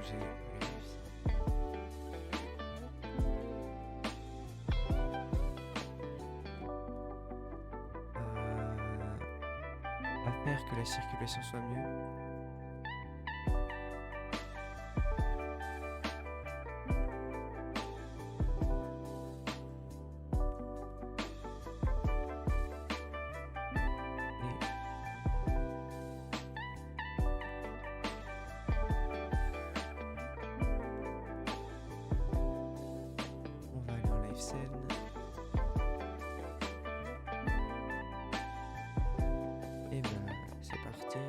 j'ai réussi. À faire que la circulation soit mieux. On va aller en live scène. Et ben c'est parti.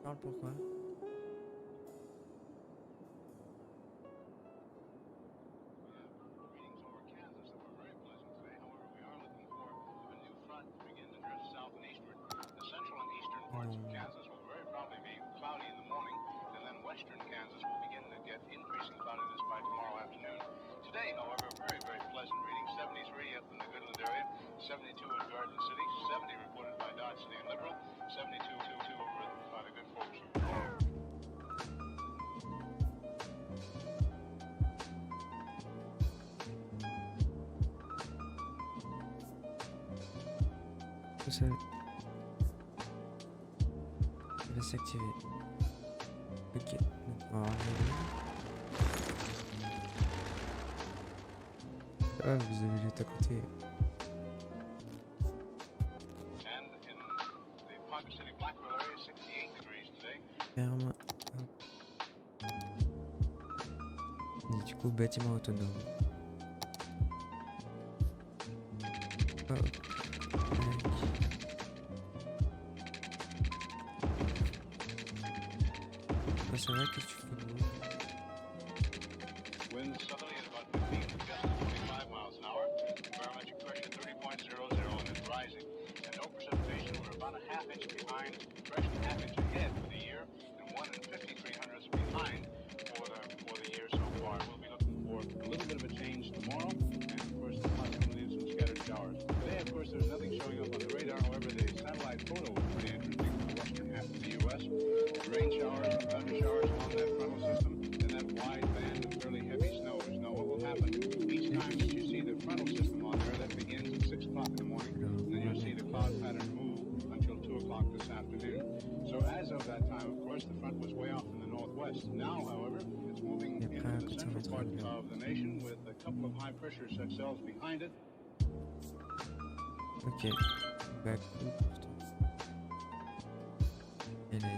Parle pourquoi? Non. Western Kansas will begin to get increasing cloudiness by tomorrow afternoon. Today, however, very, very pleasant reading. 73 up in the Goodland area, 72 in Garden City, 70 reported by Dodge City and Liberal, 72 over by the good folks of Aurora. Tout ça va s'activer. Ok, donc on va regarder. Ah, vous avez juste à côté. And in the Ponca City Blackwell area, 68 degrees today. Ferme. Hop. Et du coup, bâtiment autonome. Hop. Tac. Ah, ça va, qu'est-ce que tu fais de beau? Winds southerly at about 15 to just 25 miles an hour. Barometric pressure cells behind it. Ok. Bah cool pourtant. Et là,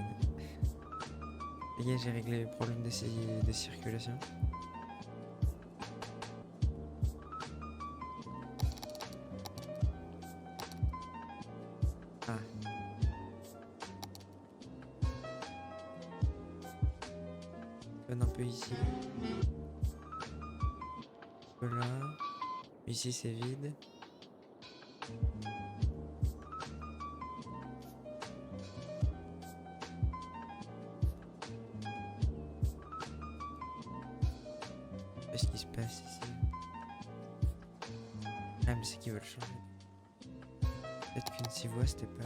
les gars, j'ai réglé le problème de circulation. Ah. Donne un peu ici. Voilà. Ici c'est vide. Qu'est-ce qui se passe ici? Ah mais c'est qu'ils veulent changer. Peut-être qu'une 6 voies c'était pas...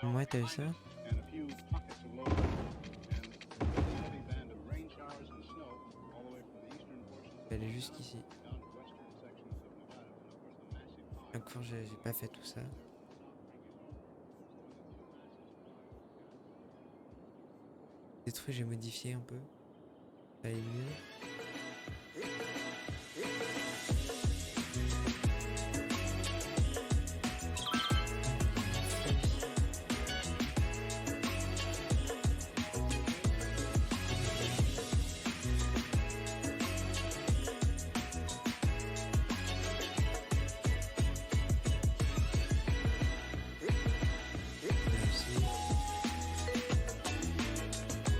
Ouais, t'as vu ça? And a few pockets of low and a heavy band of rain showers and snow all the way from the eastern portions of Elle est jusqu'ici. down to western sections of Nevada. And of course the massive Encore j'ai pas fait tout ça. Des trucs j'ai modifié un peu. Ça aille mieux.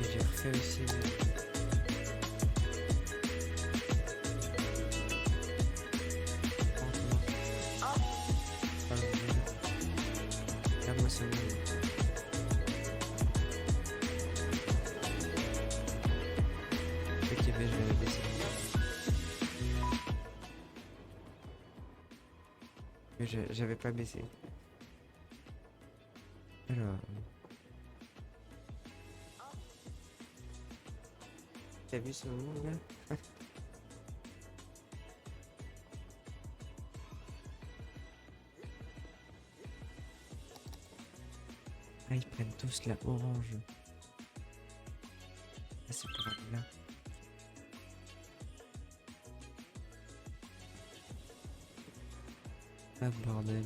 J'ai refait aussi. Là, moi, c'est bon. Ok, ben je vais baisser. Mais j'avais pas baissé. Alors. T'as vu ce moment là? Ah, ils prennent tous la orange. Ah, c'est pour aller là. Ah, bordel.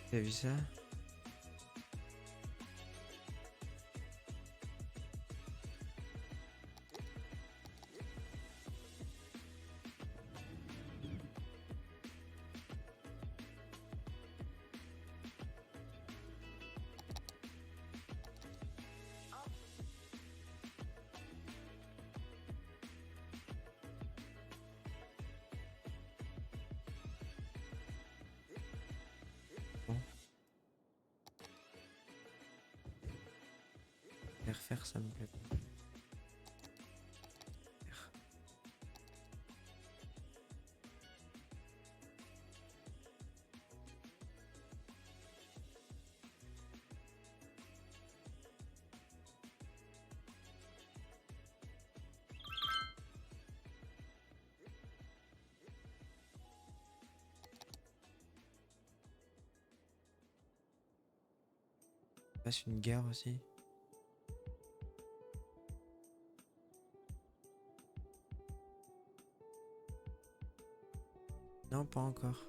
T'as vu ça? Bon. Et refaire ça me plaît pas. Faire. Passe une gare aussi. Non, pas encore.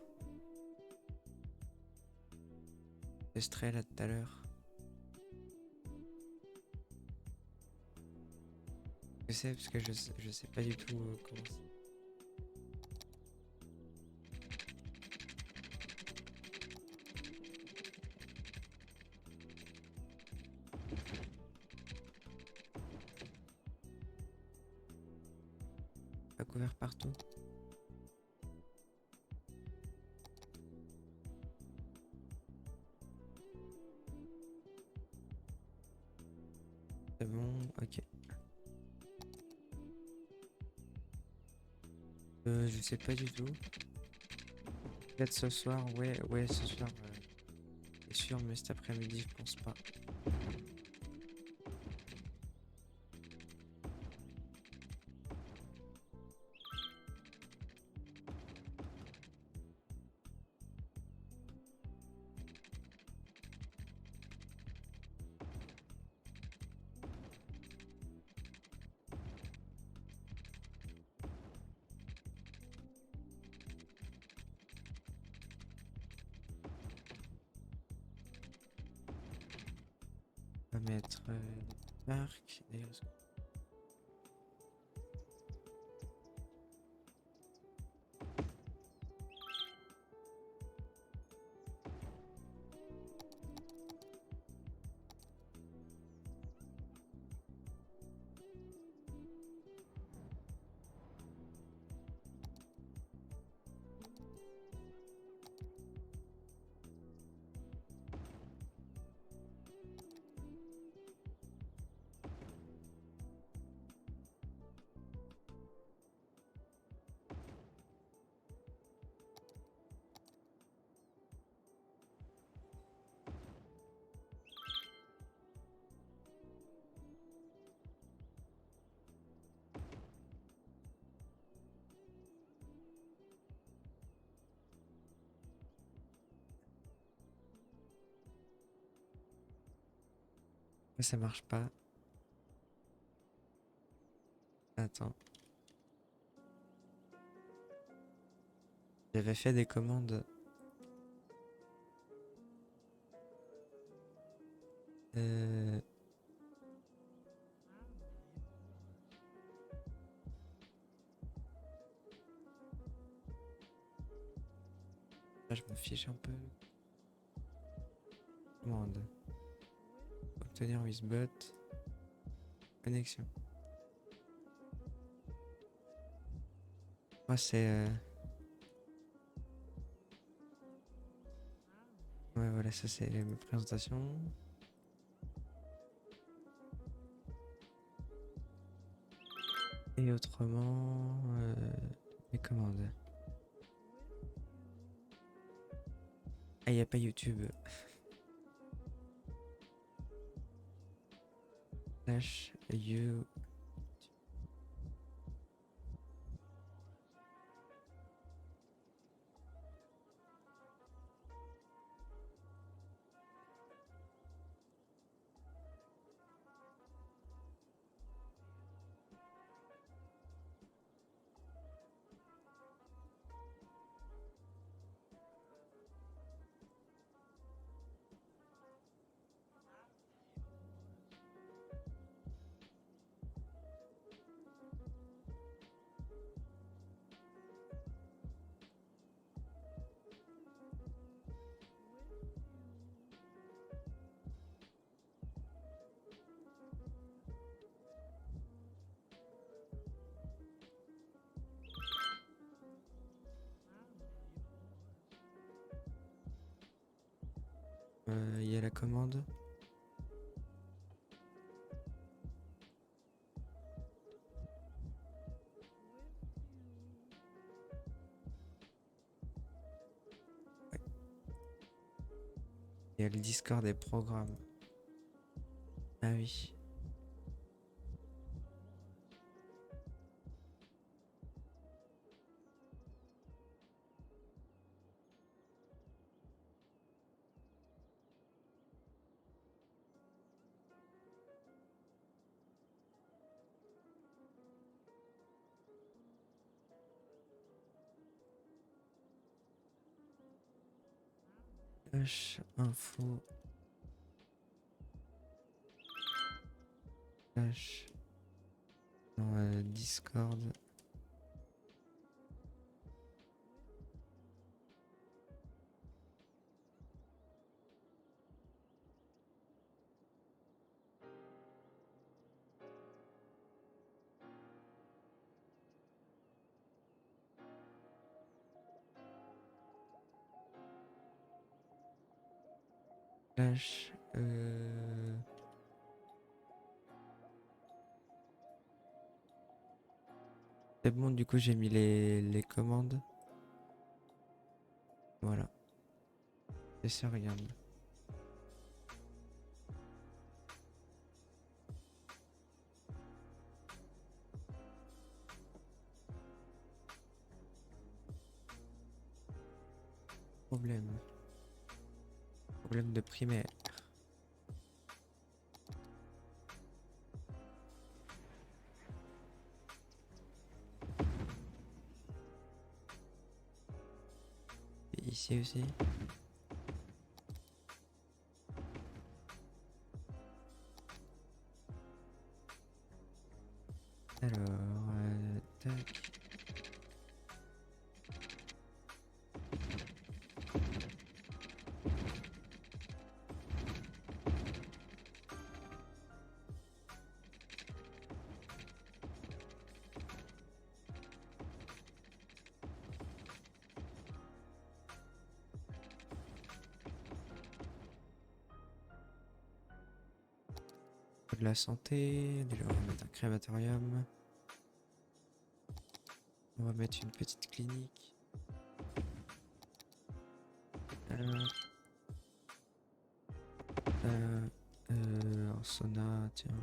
Je testerai là tout à l'heure. Je sais parce que je sais pas du tout comment c'est. Pas couvert partout. C'est bon, ok. Je sais pas du tout. Peut-être ce soir, ouais, ce soir. Et sûr, mais cet après-midi, je pense pas. On va mettre parc. D'ailleurs, pourquoi ça marche pas? Attends. J'avais fait des commandes. Euh... ah, je me fiche un peu. Commande. Obtenir Wizbot. Connexion. Moi, c'est... ouais, voilà, ça c'est mes présentations. Et autrement, les commandes. Ah, y a pas YouTube. Slash you. Il y a la commande. Ouais. Il y a le Discord des programmes. Ah oui. Slash info. Slash. Non, Discord. Slash. C'est bon, du coup, j'ai mis les commandes. Voilà. Et ça, regarde. problème. Problème de primaire. Et ici aussi. Alors, tac. De la santé, déjà on va mettre un crématorium. On va mettre une petite clinique. Un sauna, tiens.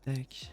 Tac.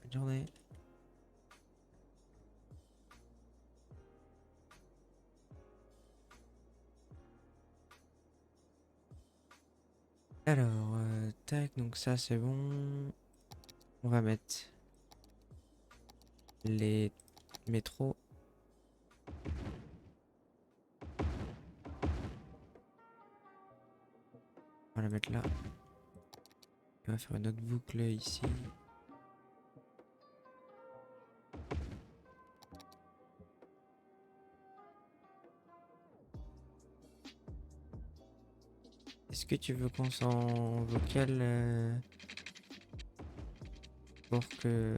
Bonne journée. Alors, tac, donc ça c'est bon. On va mettre les métros. On va la mettre là. On va faire une autre boucle ici. Est-ce que tu veux qu'on s'en vocal pour que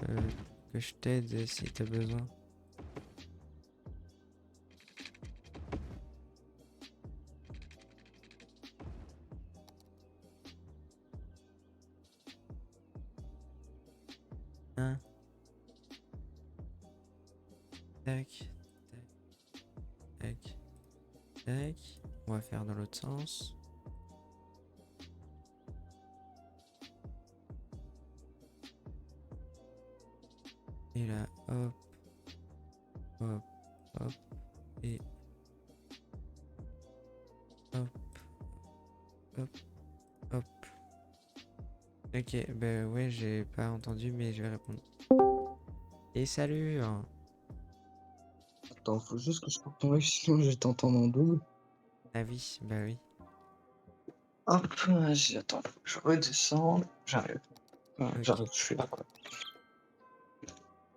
je t'aide si t'as besoin? Hein? Tac, tac, tac, tac. On va faire dans l'autre sens. Et là, hop, hop, hop, et hop, hop, hop. Ok, bah ouais, j'ai pas entendu, mais je vais répondre. Et salut! Attends, faut juste que je coupe ton live, sinon je vais t'entendre en double. Ah oui, bah oui. Hop, vas-y, attends, faut que je redescende. J'arrive. Ouais, Ok. j'arrive, je suis là, quoi.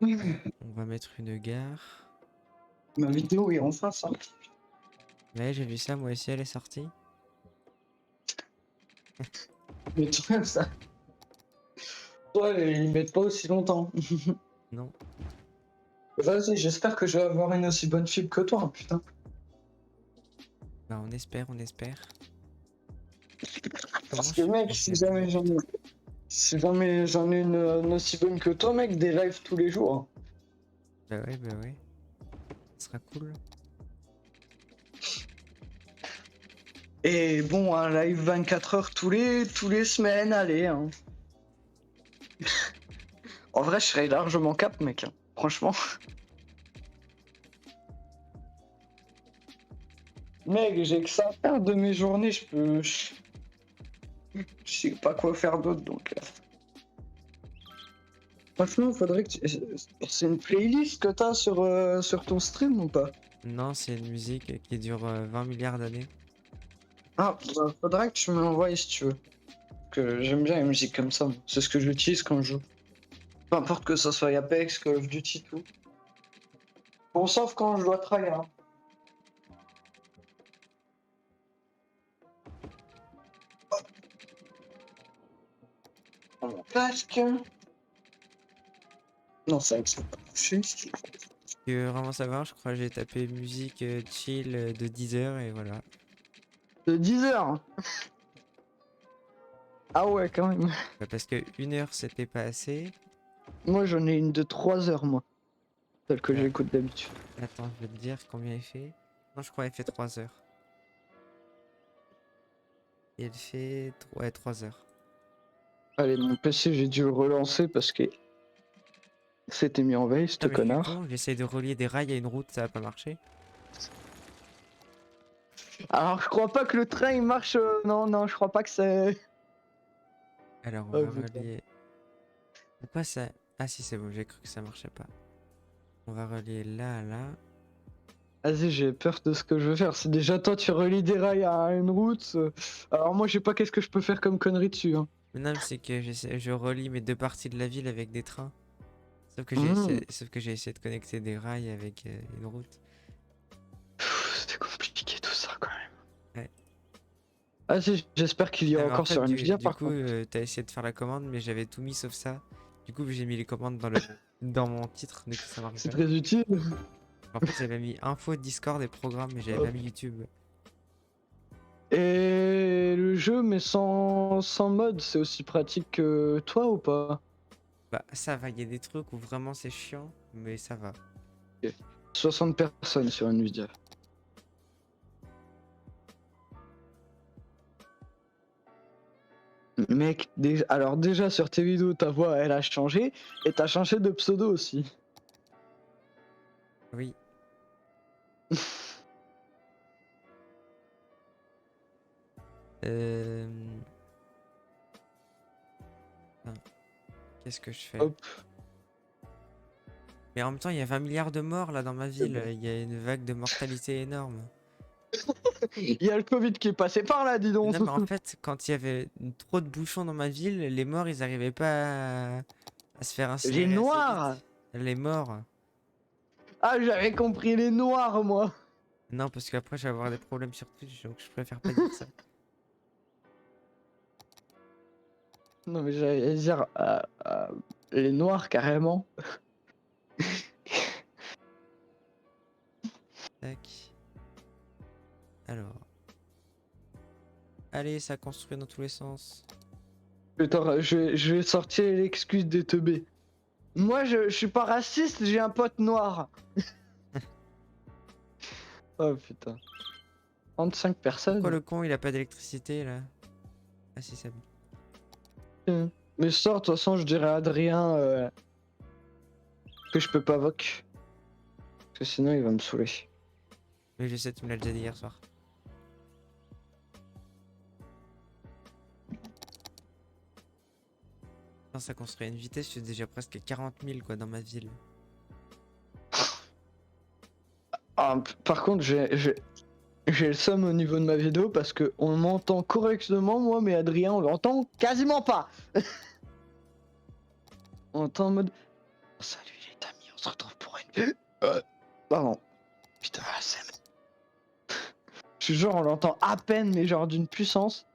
On va mettre une gare. Ma vidéo est en face, hein. Ouais, j'ai vu ça, moi aussi, elle est sortie. Mais toi, ça. Toi, ils mettent pas aussi longtemps. Non. Vas-y, j'espère que je vais avoir une aussi bonne fibre que toi, putain. Bah on espère, on espère. Parce que mec, si jamais j'en ai une aussi bonne que toi, mec, des lives tous les jours. Hein. Bah ouais. Ce sera cool. Et bon, un live 24 heures tous les semaines, allez. Hein. En vrai, je serais largement cap, mec. Hein. Franchement. Mec, j'ai que ça à faire de mes journées, je sais pas quoi faire d'autre, donc... Franchement, faudrait que tu... C'est une playlist que t'as sur ton stream ou pas? Non, c'est une musique qui dure 20 milliards d'années. Ah, bah, faudrait que tu me l'envoies si tu veux. Que j'aime bien les musiques comme ça, moi. C'est ce que j'utilise quand je joue. Peu importe que ça soit Apex, Call of Duty, tout. Bon, sauf quand je dois travailler. Hein. Mon casque. Non, c'est vrai que c'est pas touché. Tu veux vraiment savoir, je crois que j'ai tapé musique chill de 10 heures et voilà. De 10 heures. Ah ouais, quand même. Bah, parce que 1 heure c'était pas assez. Moi, j'en ai une de 3 heures, moi. Celle que Là, j'écoute d'habitude. attends, je vais te dire combien il fait. Non, je crois qu'elle fait 3 heures. Et elle fait ouais, 3 heures. Allez, mon PC, j'ai dû le relancer parce que c'était mis en veille, Ah ce mais je suis connard. con, j'essaie de relier des rails à une route, ça a pas marché. Alors, je crois pas que le train il marche. Non, non, je crois pas que c'est. Alors on Oh va putain. relier. Pourquoi ça. Ah si c'est bon, j'ai cru que ça marchait pas. On va relier là à là. Vas-y, j'ai peur de ce que je veux faire. C'est déjà toi, tu relis des rails à une route. Alors, moi, je sais pas qu'est-ce que je peux faire comme connerie dessus. Hein. Mais non, mais c'est que je relie mes deux parties de la ville avec des trains. Mmh. Sauf que j'ai essayé de connecter des rails avec une route. C'était compliqué tout ça quand même. Ouais. Vas-y, j'espère qu'il y Ah, a mais en encore fait, sur Nvidia du par coup, contre. t'as essayé de faire la commande, mais j'avais tout mis sauf ça. Du coup, j'ai mis les commandes dans mon titre, du coup ça marche C'est pas. très utile. En fait, j'avais mis info, Discord et programme, mais j'avais Hop. pas mis YouTube. Et le jeu, mais sans mode, c'est aussi pratique que toi ou pas? Bah, ça va, il y a des trucs où vraiment c'est chiant, mais ça va. Ok. 60 personnes sur Nvidia. Mec, alors déjà sur tes vidéos, ta voix elle a changé et t'as changé de pseudo aussi. Oui. Euh... ah, qu'est-ce que je fais? Hop. Mais en même temps, il y a 20 milliards de morts là dans ma ville. Il y a une vague de mortalité énorme. Il y a le Covid qui est passé par là, dis donc. Non, mais en fait, quand il y avait trop de bouchons dans ma ville, les morts, ils arrivaient pas à se faire Les incinérer assez noirs. vite. Les morts. Ah, j'avais compris les noirs, moi. Non, parce qu'après, je vais avoir des problèmes sur Twitch, donc je préfère pas dire ça. Non, mais j'allais dire les noirs carrément. Tac. Alors. Allez, ça construit dans tous les sens. Attends, je vais sortir l'excuse des teubés. Moi, je suis pas raciste, j'ai un pote noir. Oh putain. 35 Pourquoi personnes. le con, il a pas d'électricité là? Ah si, c'est bon. Mais sort, de toute façon, je dirais à Adrien que je peux pas voc. Parce que sinon, il va me saouler. Mais je sais, tu me l'as déjà dit hier soir. Putain, ça construit à une vitesse, je suis déjà presque 40 000 quoi dans ma ville. Ah, par contre, j'ai le seum au niveau de ma vidéo parce que on m'entend correctement, moi, mais Adrien, on l'entend quasiment pas. On entend en mode salut les amis, on se retrouve pour une. Pardon. Putain, c'est. Je suis genre, on l'entend à peine, mais genre d'une puissance.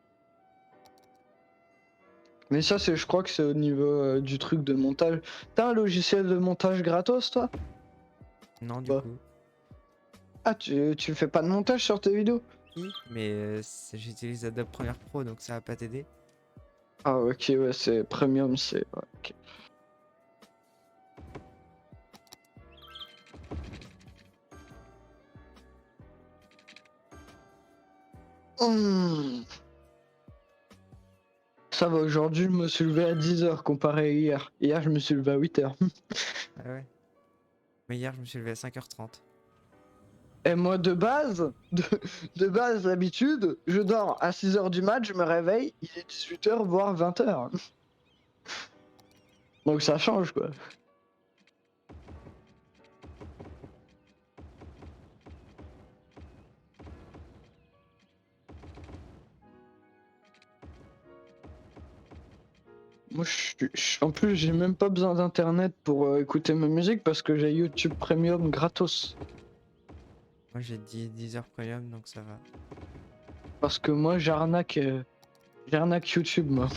Mais ça, je crois que c'est au niveau du truc de montage. T'as un logiciel de montage gratos, toi? Non, du Ouais. coup. Ah, tu fais pas de montage sur tes vidéos? Si, mais j'utilise Adobe Premiere Pro, donc ça va pas t'aider. Ah, ok, ouais, c'est premium, c'est. Ouais, ok. Mmh. Ça va, aujourd'hui, je me suis levé à 10h comparé à hier. Hier, je me suis levé à 8h. Ah ouais. Mais hier, je me suis levé à 5h30. Et moi, de base, d'habitude, je dors à 6h du mat, je me réveille, il est 18h, voire 20h. Donc ça change, quoi. Moi, en plus, j'ai même pas besoin d'internet pour écouter ma musique parce que j'ai YouTube Premium gratos. Moi j'ai 10 heures premium donc ça va. Parce que moi, j'arnaque YouTube, moi.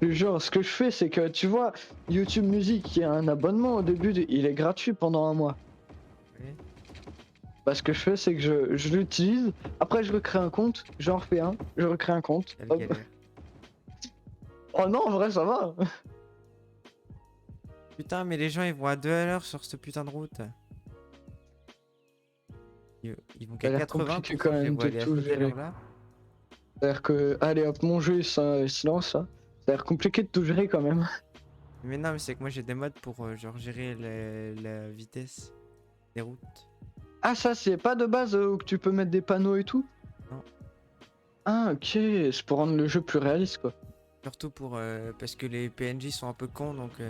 Genre, ce que je fais, c'est que tu vois, YouTube Music, il y a un abonnement au début, il est gratuit pendant un mois. Oui. Bah, ce que je fais, c'est que je l'utilise, après je recrée un compte, j'en refais un, je recrée un compte. Quelle Hop. galère. Oh non, en vrai, ça va. Putain, mais les gens ils vont à 2 à l'heure sur cette putain de route. Ils vont Ça a qu'à l'air 80, compliqué pourquoi quand je les même vois de aller à tout cette gérer. heure-là. C'est-à-dire que, allez hop, mon jeu, ça, silence, ça. Ça a l'air compliqué de tout gérer quand même. Mais non, mais c'est que moi j'ai des modes pour genre gérer la vitesse des routes. Ah, ça, c'est pas de base où que tu peux mettre des panneaux et tout? Non. Ah, ok, c'est pour rendre le jeu plus réaliste, quoi. Surtout pour parce que les PNJ sont un peu cons donc Ah,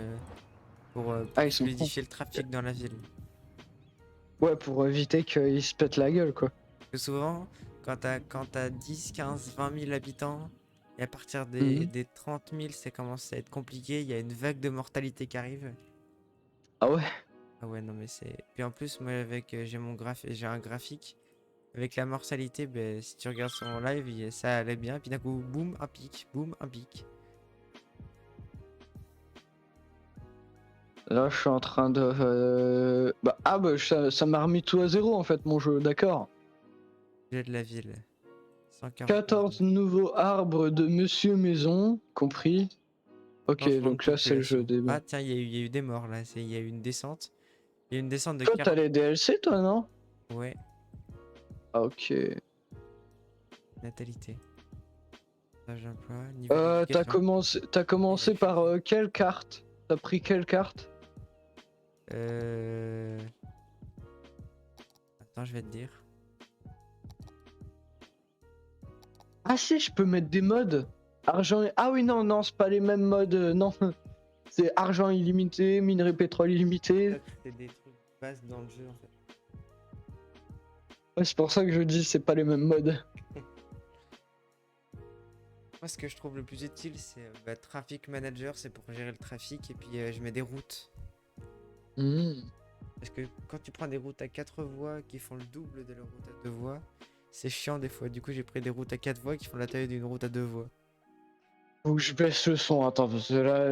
pour ils sont cons. fluidifier le trafic dans la ville. Ouais, pour éviter qu'ils se pètent la gueule, quoi. Parce que souvent, quand t'as 10, 15, 20 000 habitants, et à partir Mhm. des 30 000, ça commence à être compliqué, il y a une vague de mortalité qui arrive. Ah ouais? Ah ouais, non mais c'est... Puis en plus, moi avec j'ai un graphique, avec la mortalité, ben, si tu regardes sur mon live, ça allait bien, puis d'un coup, boum, un pic, boum, un pic. Là, je suis en train de... ça m'a remis tout à zéro, en fait, mon jeu, d'accord. J'ai de la ville. 140 14 nouveaux arbres de Monsieur Maison, compris. Ok, changement de donc là, c'est le jeu population. des... Ah tiens, il y a eu des morts là, il y a eu une descente. Il y a eu une descente de Toi, t'as 40... les DLC, toi, non? Ouais, Ah, ok. natalité. Âge d'emploi, niveau d'éducation. T'as commencé par quelle carte? T'as pris quelle carte? Euh... Attends, je vais te dire. Ah si, je peux mettre des modes. Argent... Ah oui, non, non, c'est pas les mêmes modes, non. C'est argent illimité, minerai pétrole illimité. C'est des trucs base dans le jeu en fait. Ouais, c'est pour ça que je dis c'est pas les mêmes modes. Moi, ce que je trouve le plus utile, c'est Traffic Manager, c'est pour gérer le trafic, et puis je mets des routes. Hmm. Parce que quand tu prends des routes à 4 voies qui font le double de la route à 2 voies, c'est chiant des fois. Du coup, j'ai pris des routes à 4 voies qui font la taille d'une route à 2 voies. Faut que je baisse le son, attends, parce que là...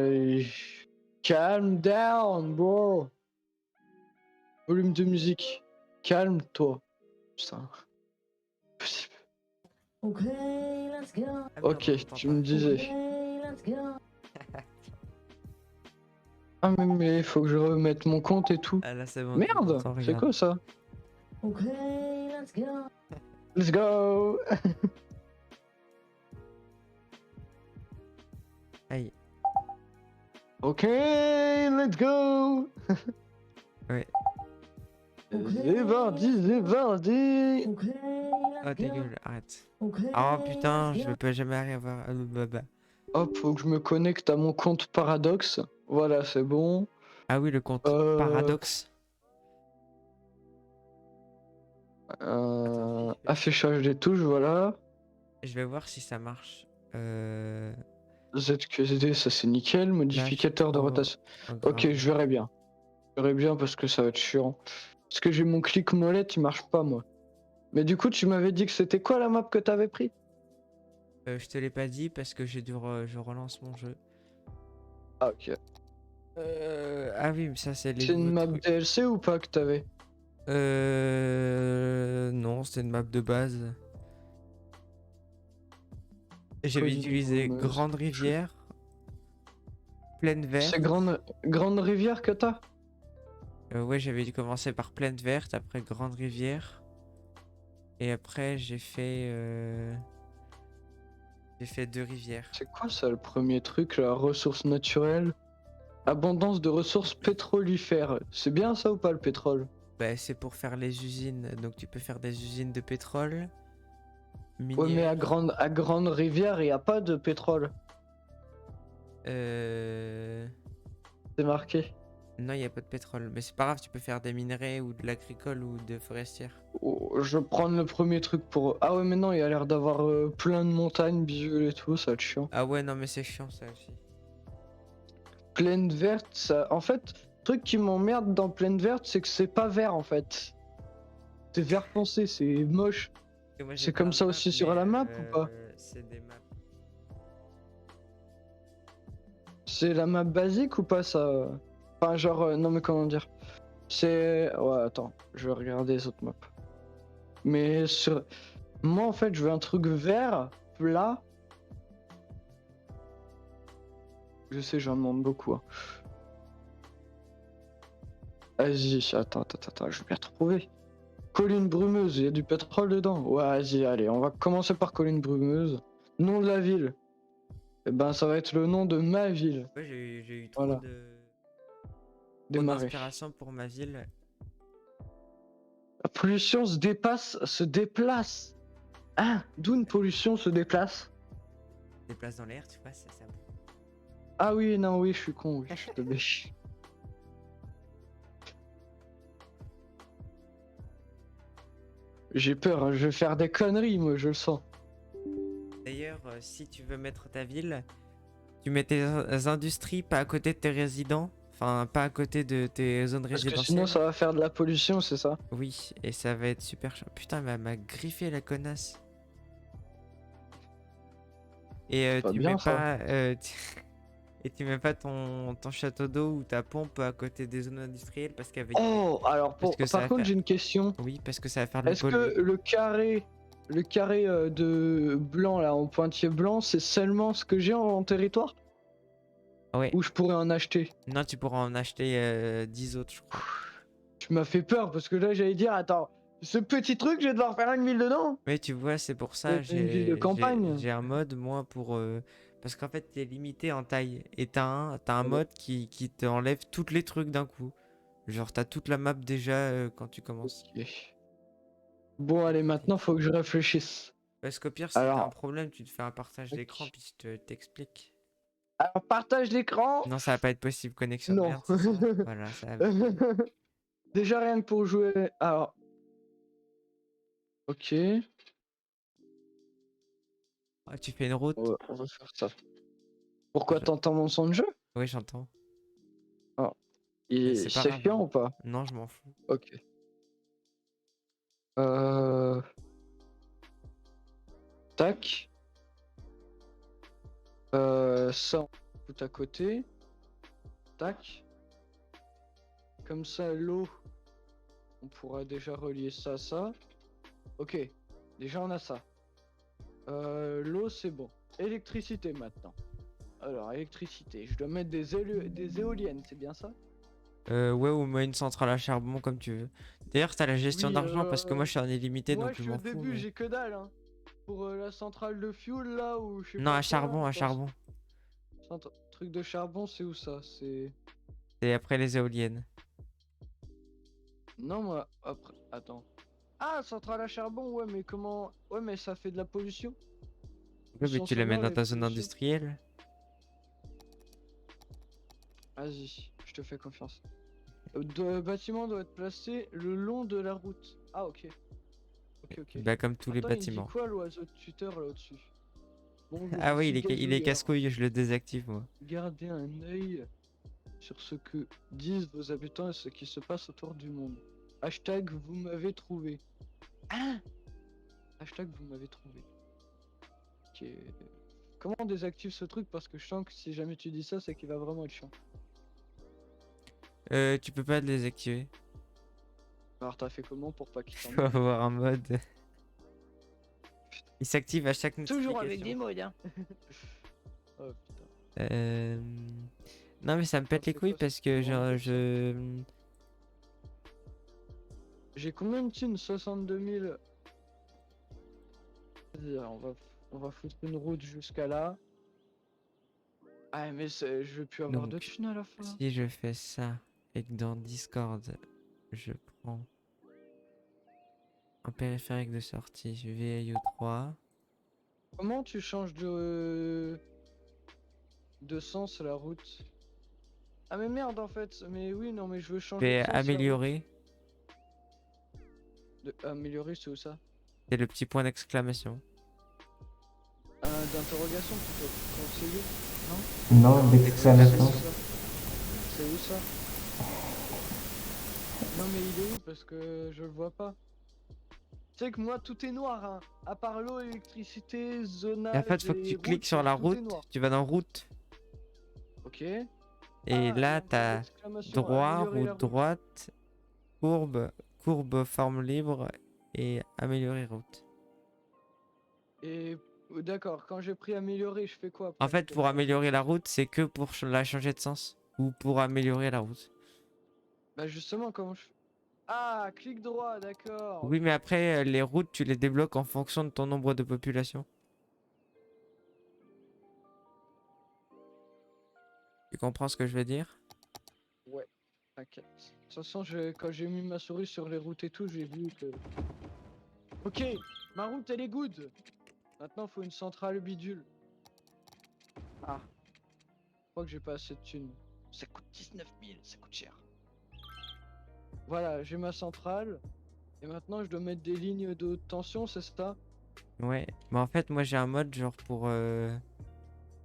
Calm down, bro. Volume de musique. Calme-toi. Putain. Possible. Let's go. Ah merde, Ok, on m'entend tu pas. me disais. Let's go. Ah mais faut que je remette mon compte et tout. Ah là, c'est bon. Merde, j'entends c'est rien. quoi ça? Let's go. Let's go. Aïe. Ok, let's go. Ouais. C'est parti, c'est parti. Oh, ta gueule, arrête. Oh putain, je peux jamais avoir. Hop, faut que je me connecte à mon compte Paradox. Voilà, c'est bon. Ah oui, le compte Paradoxe. Attends, Affichage des touches, voilà. je vais voir si ça marche. ZQSD, ça c'est nickel. Modificateur de rotation. Ok, je verrai bien. Je verrai bien parce que ça va être chiant. Parce que j'ai mon clic molette, il marche pas moi. Mais du coup, tu m'avais dit que c'était quoi la map que t'avais pris? Je te l'ai pas dit parce que je relance mon jeu. Ah ok. Ah oui, mais ça c'est les C'est une nouveaux map trucs. DLC ou pas que t'avais? Non, c'était une map de base. J'avais utilisé Grande Rivière, Plaine Verte. C'est grande rivière que t'as? Ouais, j'avais dû commencer par Plaine Verte, après Grande Rivière. Et après, j'ai fait 2 rivières. C'est quoi ça le premier truc, la ressource naturelle? Abondance de ressources pétrolifères. C'est bien ça ou pas le pétrole? Bah, c'est pour faire les usines. Donc, tu peux faire des usines de pétrole. Ouais, mais à grande rivière, il n'y a pas de pétrole. Euh... C'est marqué. Non, il n'y a pas de pétrole. Mais c'est pas grave, tu peux faire des minerais ou de l'agricole ou de forestière. Oh, je vais prendre le premier truc pour. Ah ouais, mais non, il y a l'air d'avoir plein de montagnes, bisules et tout, ça va être chiant. Ah ouais, non, mais c'est chiant ça aussi. Plaine verte, ça. En fait, le truc qui m'emmerde dans plaine verte, c'est que c'est pas vert en fait. C'est vert foncé, c'est moche. Et moi, j'ai C'est comme plein de ça maps, aussi sur mais la map ou pas? c'est des maps. C'est la map basique ou pas ça? Enfin, genre, non mais comment dire? C'est. Ouais, attends, je vais regarder les autres maps. Mais sur. Moi en fait, je veux un truc vert, plat. Je sais, j'en demande beaucoup, hein. Vas-y, attends, je vais bien trouver. Colline brumeuse, il y a du pétrole dedans. Ouais, vas-y, allez, on va commencer par colline brumeuse. Nom de la ville. Eh ben, ça va être le nom de ma ville. Ouais, j'ai eu Voilà, trop démarrer. d'inspiration pour ma ville. La pollution se déplace. Ah, d'où une pollution se déplace? Des places dans l'air, tu vois, ça. Ah oui, non, oui, je suis con, oui, je te bêche. J'ai peur, hein, je vais faire des conneries, moi, je le sens. D'ailleurs, si tu veux mettre ta ville, tu mets tes industries pas à côté de tes résidents. Enfin, pas à côté de tes zones Parce que sinon, résidentielles. ça va faire de la pollution, c'est ça? Oui, et ça va être super chiant. Putain, elle m'a griffé la connasse. Et Pas tu bien, mets ça. pas, et tu mets pas ton château d'eau ou ta pompe à côté des zones industrielles Oh, alors, parce que ça par va contre, faire. j'ai une question. Oui, parce que ça va faire le Est-ce polluer. que le carré de blanc là en pointillé blanc, c'est seulement ce que j'ai en territoire? Ouais. Ou je pourrais en acheter? Non, tu pourras en acheter 10 autres, je crois. Tu m'as fait peur parce que là j'allais dire, attends, ce petit truc, je vais devoir faire une ville dedans? Mais tu vois, c'est pour Ça va ça, être une ville de campagne. j'ai un mode, moi, pour... Parce qu'en fait, t'es limité en taille. Et t'as un Ouais. mode qui te enlève tous les trucs d'un coup. Genre, t'as toute la map déjà quand tu commences. Ok. Bon, allez, maintenant faut que je réfléchisse. Parce qu'au pire, si t'as un Alors, problème, tu te fais un partage d'écran, tac. puis je t'explique. Alors, partage d'écran? Non, ça va pas être possible. Connexion de Non. merde, c'est ça? Voilà, ça va. Déjà rien que pour jouer. Alors, ok. Ah, tu fais une route? On va faire ça. Pourquoi Je- t'entends mon son de jeu? Oui, j'entends. Ah, Mais c'est pas c'est grave. chiant ou pas? Non, je m'en fous. Ok. Euh... Tac. Ça, on fout à côté. Tac. Comme ça, l'eau, on pourra déjà relier ça à ça. Ok. Déjà, on a ça. L'eau, c'est bon. Électricité maintenant. Alors, électricité. Je dois mettre des éoliennes, c'est bien ça? Ouais, ou mets une centrale à charbon comme tu veux. D'ailleurs, t'as la gestion Oui, d'argent parce que moi je suis en illimité moi, donc je je suis au m'en fous. début, Mais... j'ai que dalle, hein. Pour la centrale de fuel, là, ou je sais Non, pas à quoi, là, charbon, à attends, charbon. truc de charbon, c'est où ça? C'est... Et après les éoliennes. Non, moi, après... Attends. Ah, centrale à charbon, ouais, mais comment... Ouais, mais ça fait de la pollution. Ouais, Où mais sont tu les mets seulement dans les ta zone pollutions? industrielle. Vas-y, je te fais confiance. Le bâtiment doit être placé le long de la route. Ah, ok. Ok. Bah, comme tous les Attends, il me dit bâtiments. quoi, l'oiseau de tuteur, là au-dessus? Bonjour, Ah je oui, suis il est gazouilleur. casse-couille, je le désactive moi. Gardez un œil sur ce que disent vos habitants et ce qui se passe autour du monde. Hashtag vous m'avez trouvé. Ah, hashtag vous m'avez trouvé. Ok. Comment on désactive ce truc? Parce que je sens que si jamais tu dis ça, c'est qu'il va vraiment être chiant. Tu peux pas le désactiver. Alors t'as fait comment pour pas qu'il Faut t'emmerde? avoir un mode. Il s'active à chaque Toujours avec des notification. modes, hein. Oh putain. Euh... Non mais ça me pète les C'est couilles quoi ce parce que commande genre comme ça? J'ai combien de thunes? 62 000. Vas-y, on va foutre une route jusqu'à là. Ah mais je vais plus avoir de Donc, thunes à la fin. si je fais ça et que dans Discord, je prends un périphérique de sortie VIO3. Comment tu changes de sens la route? Ah mais merde en fait, mais oui non mais je veux changer Fais de sens. la route. améliorer. Améliorer c'est où ça? C'est le petit point d'exclamation. D'interrogation plutôt. Conseiller? Non, C'est d'exclamation. ça. C'est où ça? Non mais il est où parce que je le vois pas. Tu sais que moi tout est noir hein. À part l'eau, l'électricité, Et zonage en fait, faut que et tu route, cliques sur la tout est route. noir. Tu vas dans route. Ok. Et Ah, là, un point t'as d'exclamation, droit, améliorer la route route. droite, courbe, forme libre et améliorer route. Et d'accord, quand j'ai pris améliorer, je fais quoi En après fait, pour changer de améliorer la sens? route, c'est que pour la changer de sens. Ou pour améliorer la route. Bah justement, comment je... Ah, clic droit, d'accord, Oui, ok. mais après, les routes, tu les débloques en fonction de ton nombre de population. Tu comprends ce que je veux dire? Ouais, t'inquiète. De toute façon, quand j'ai mis ma souris sur les routes et tout, j'ai vu que... Ok, ma route, elle est good. Maintenant, faut une centrale bidule. Ah, je crois que j'ai pas assez de thunes. Ça coûte 19 000, ça coûte cher. Voilà, j'ai ma centrale. Et maintenant, je dois mettre des lignes de haute tension, c'est ça? Ouais. Mais en fait, moi, j'ai un mode genre pour... Je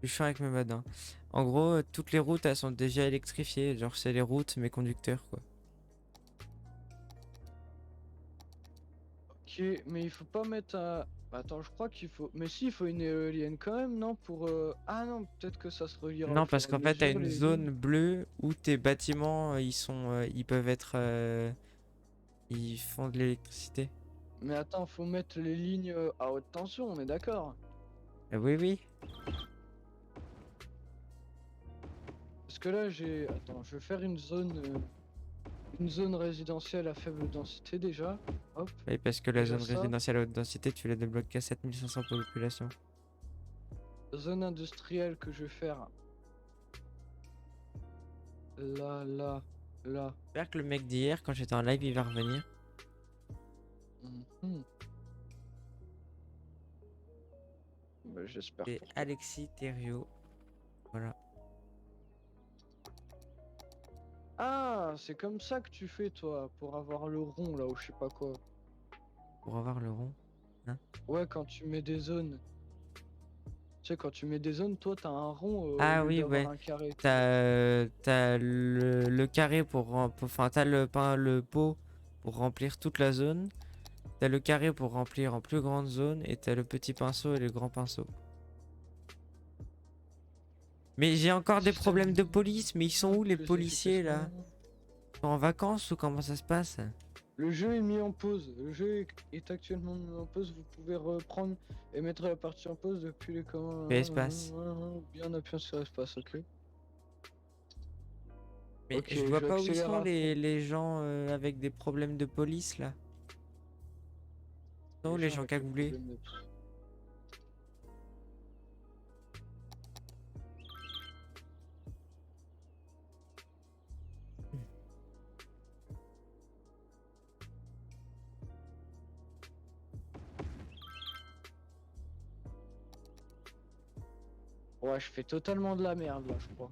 suis chiant avec mes modes, hein. En gros, toutes les routes, elles sont déjà électrifiées. Genre, c'est les routes, mes conducteurs, quoi. Ok, mais il faut pas mettre un... Bah, attends, je crois qu'il faut... Mais si, il faut une éolienne quand même, non? Pour... Ah non, peut-être que ça se reliera au Non, fur parce et à qu'en fait, t'as mesure, une les zone lignes. bleue où tes bâtiments, ils peuvent être... ils font de l'électricité. Mais attends, faut mettre les lignes à haute tension, on est d'accord? Oui, oui. Parce que là, j'ai... Attends, je vais faire une zone résidentielle à faible densité déjà. Hop, Oui, parce que la déjà zone ça. résidentielle à haute densité, tu la débloques qu'à 7500 population. Zone industrielle que je vais faire. Là, là, là. J'espère que le mec d'hier, quand j'étais en live, il va revenir. Mhm. Bah, j'espère C'est pour toi. Alexis Thériault. Voilà. Ah, c'est comme ça que tu fais toi, pour avoir le rond là ou je sais pas quoi. Pour avoir le rond. Ouais, quand tu mets des zones. Tu sais, quand tu mets des zones, toi t'as un rond au Ah lieu oui, d'avoir ouais. un carré. T'as le carré pour... Enfin, t'as le pot pour remplir toute la zone. T'as le carré pour remplir en plus grande zone. Et t'as le petit pinceau et le grand pinceau. Mais j'ai encore des problèmes de police. Mais ils sont où les Plus policiers là? efficacement. Ils sont en vacances ou comment ça se passe? Le jeu est mis en pause. Le jeu est actuellement mis en pause. Vous pouvez reprendre et mettre la partie en pause depuis les commandes. Fais espace. Bien en appuyant sur espace, ok. Mais Ok, je je vois vais pas où ils accélérer sont à fond. les gens avec des problèmes de police là. Ils sont où les gens avec les cagoulés? problèmes de- Ouais, je fais totalement de la merde là, je crois.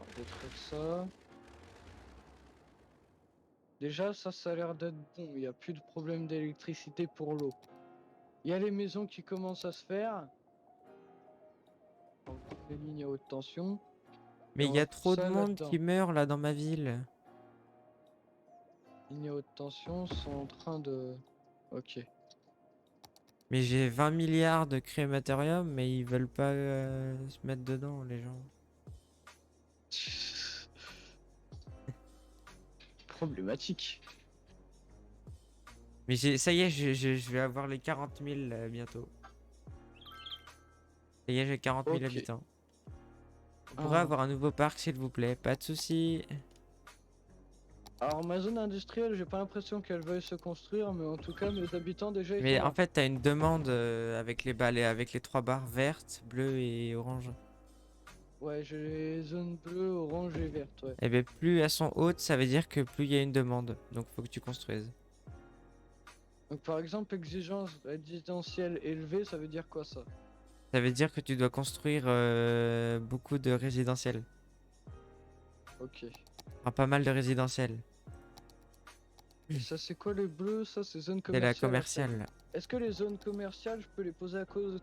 On va détruire ça. Déjà, ça a l'air d'être bon. Il n'y a plus de problème d'électricité pour l'eau. Il y a les maisons qui commencent à se faire. On va mettre les lignes à haute tension. Et Mais il on y va a foutre trop de ça monde là-dedans. qui meurt là dans ma ville. Lignes à haute tension sont en train de... Ok. Mais j'ai 20 milliards de crématorium, mais ils veulent pas se mettre dedans, les gens. Problématique. Mais ça y est, je vais avoir les 40 000 bientôt. Ça y est, j'ai 40 000 Ok. habitants. On pourrait Ah. avoir un nouveau parc, s'il vous plaît. Pas de soucis. Alors ma zone industrielle, j'ai pas l'impression qu'elle veuille se construire, mais en tout cas mes habitants déjà ils Mais sont en là. fait, t'as une demande avec les balais, avec les trois barres vertes, bleues et orange. Ouais, j'ai les zones bleues, orange et vertes, ouais. Et bien, plus elles sont hautes, ça veut dire que plus il y a une demande. Donc, faut que tu construises. Donc par exemple, exigence résidentielle élevée, ça veut dire quoi ça? Ça veut dire que tu dois construire beaucoup de résidentiels. Ok. Enfin, pas mal de résidentiels. Et ça, c'est quoi le bleu? Ça, c'est zone C'est la commerciale. à faire. commerciale. Est-ce que les zones commerciales, je peux les poser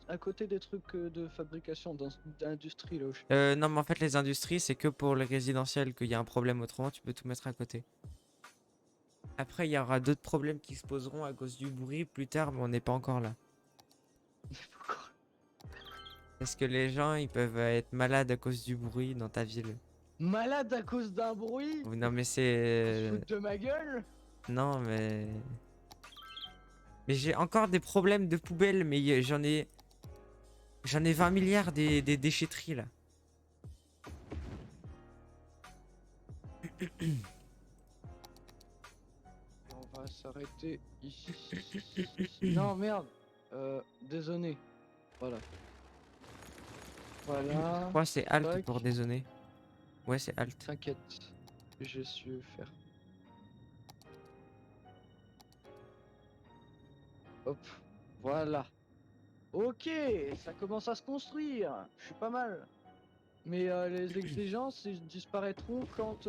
à côté des trucs de fabrication, d'industrie, là où je suis? Non, mais en fait, les industries, c'est que pour les résidentiels qu'il y a un problème. Autrement, tu peux tout mettre à côté. Après, il y aura d'autres problèmes qui se poseront à cause du bruit plus tard, mais on n'est pas encore là. Parce que les gens, ils peuvent être malades à cause du bruit dans ta ville. Malade à cause d'un bruit? Non, mais Ils se c'est... foutent de ma gueule? Non, mais... Mais j'ai encore des problèmes de poubelle, mais j'en ai... J'en ai 20 milliards des déchetteries, là. On va s'arrêter ici. Non, merde. Désolé. Voilà. Je Voilà. crois que c'est Alt Tac. pour dézonner. Ouais, c'est Alt. T'inquiète. J'ai su faire. Hop. Voilà. Ok, ça commence à se construire. Je suis pas mal. Mais les exigences, ils disparaîtront quand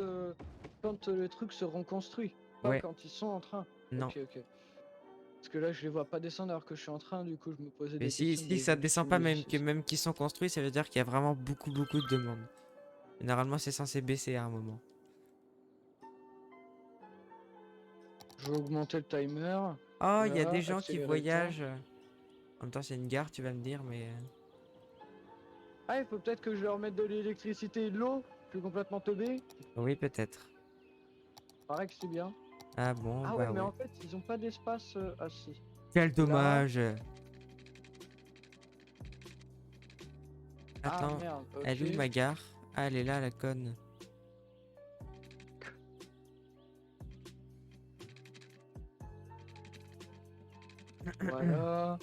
les trucs seront construits. Pas Ouais, quand ils sont en train. non. Ok, ok. Parce que là, je les vois pas descendre alors que je suis en train. Du coup, je me posais Mais des si, questions si ça descend d'évolution pas, de même logiciel. même qu'ils sont construits, ça veut dire qu'il y a vraiment beaucoup de demandes. Généralement, c'est censé baisser à un moment. Je vais augmenter le timer. Oh, il y a Voilà, des gens qui accélérer le temps. voyagent. En même temps, c'est une gare, tu vas me dire, mais... Ah, il faut peut-être que je leur mette de l'électricité et de l'eau. Je suis complètement teubé. Oui, peut-être. Pareil que c'est bien. Ah bon, Ah ouais, bah mais ouais. en fait, ils ont pas d'espace assis. Quel Là. dommage. Ah Attends, merde, elle est où ok. ma gare? Ah, elle est là, la conne. Voilà.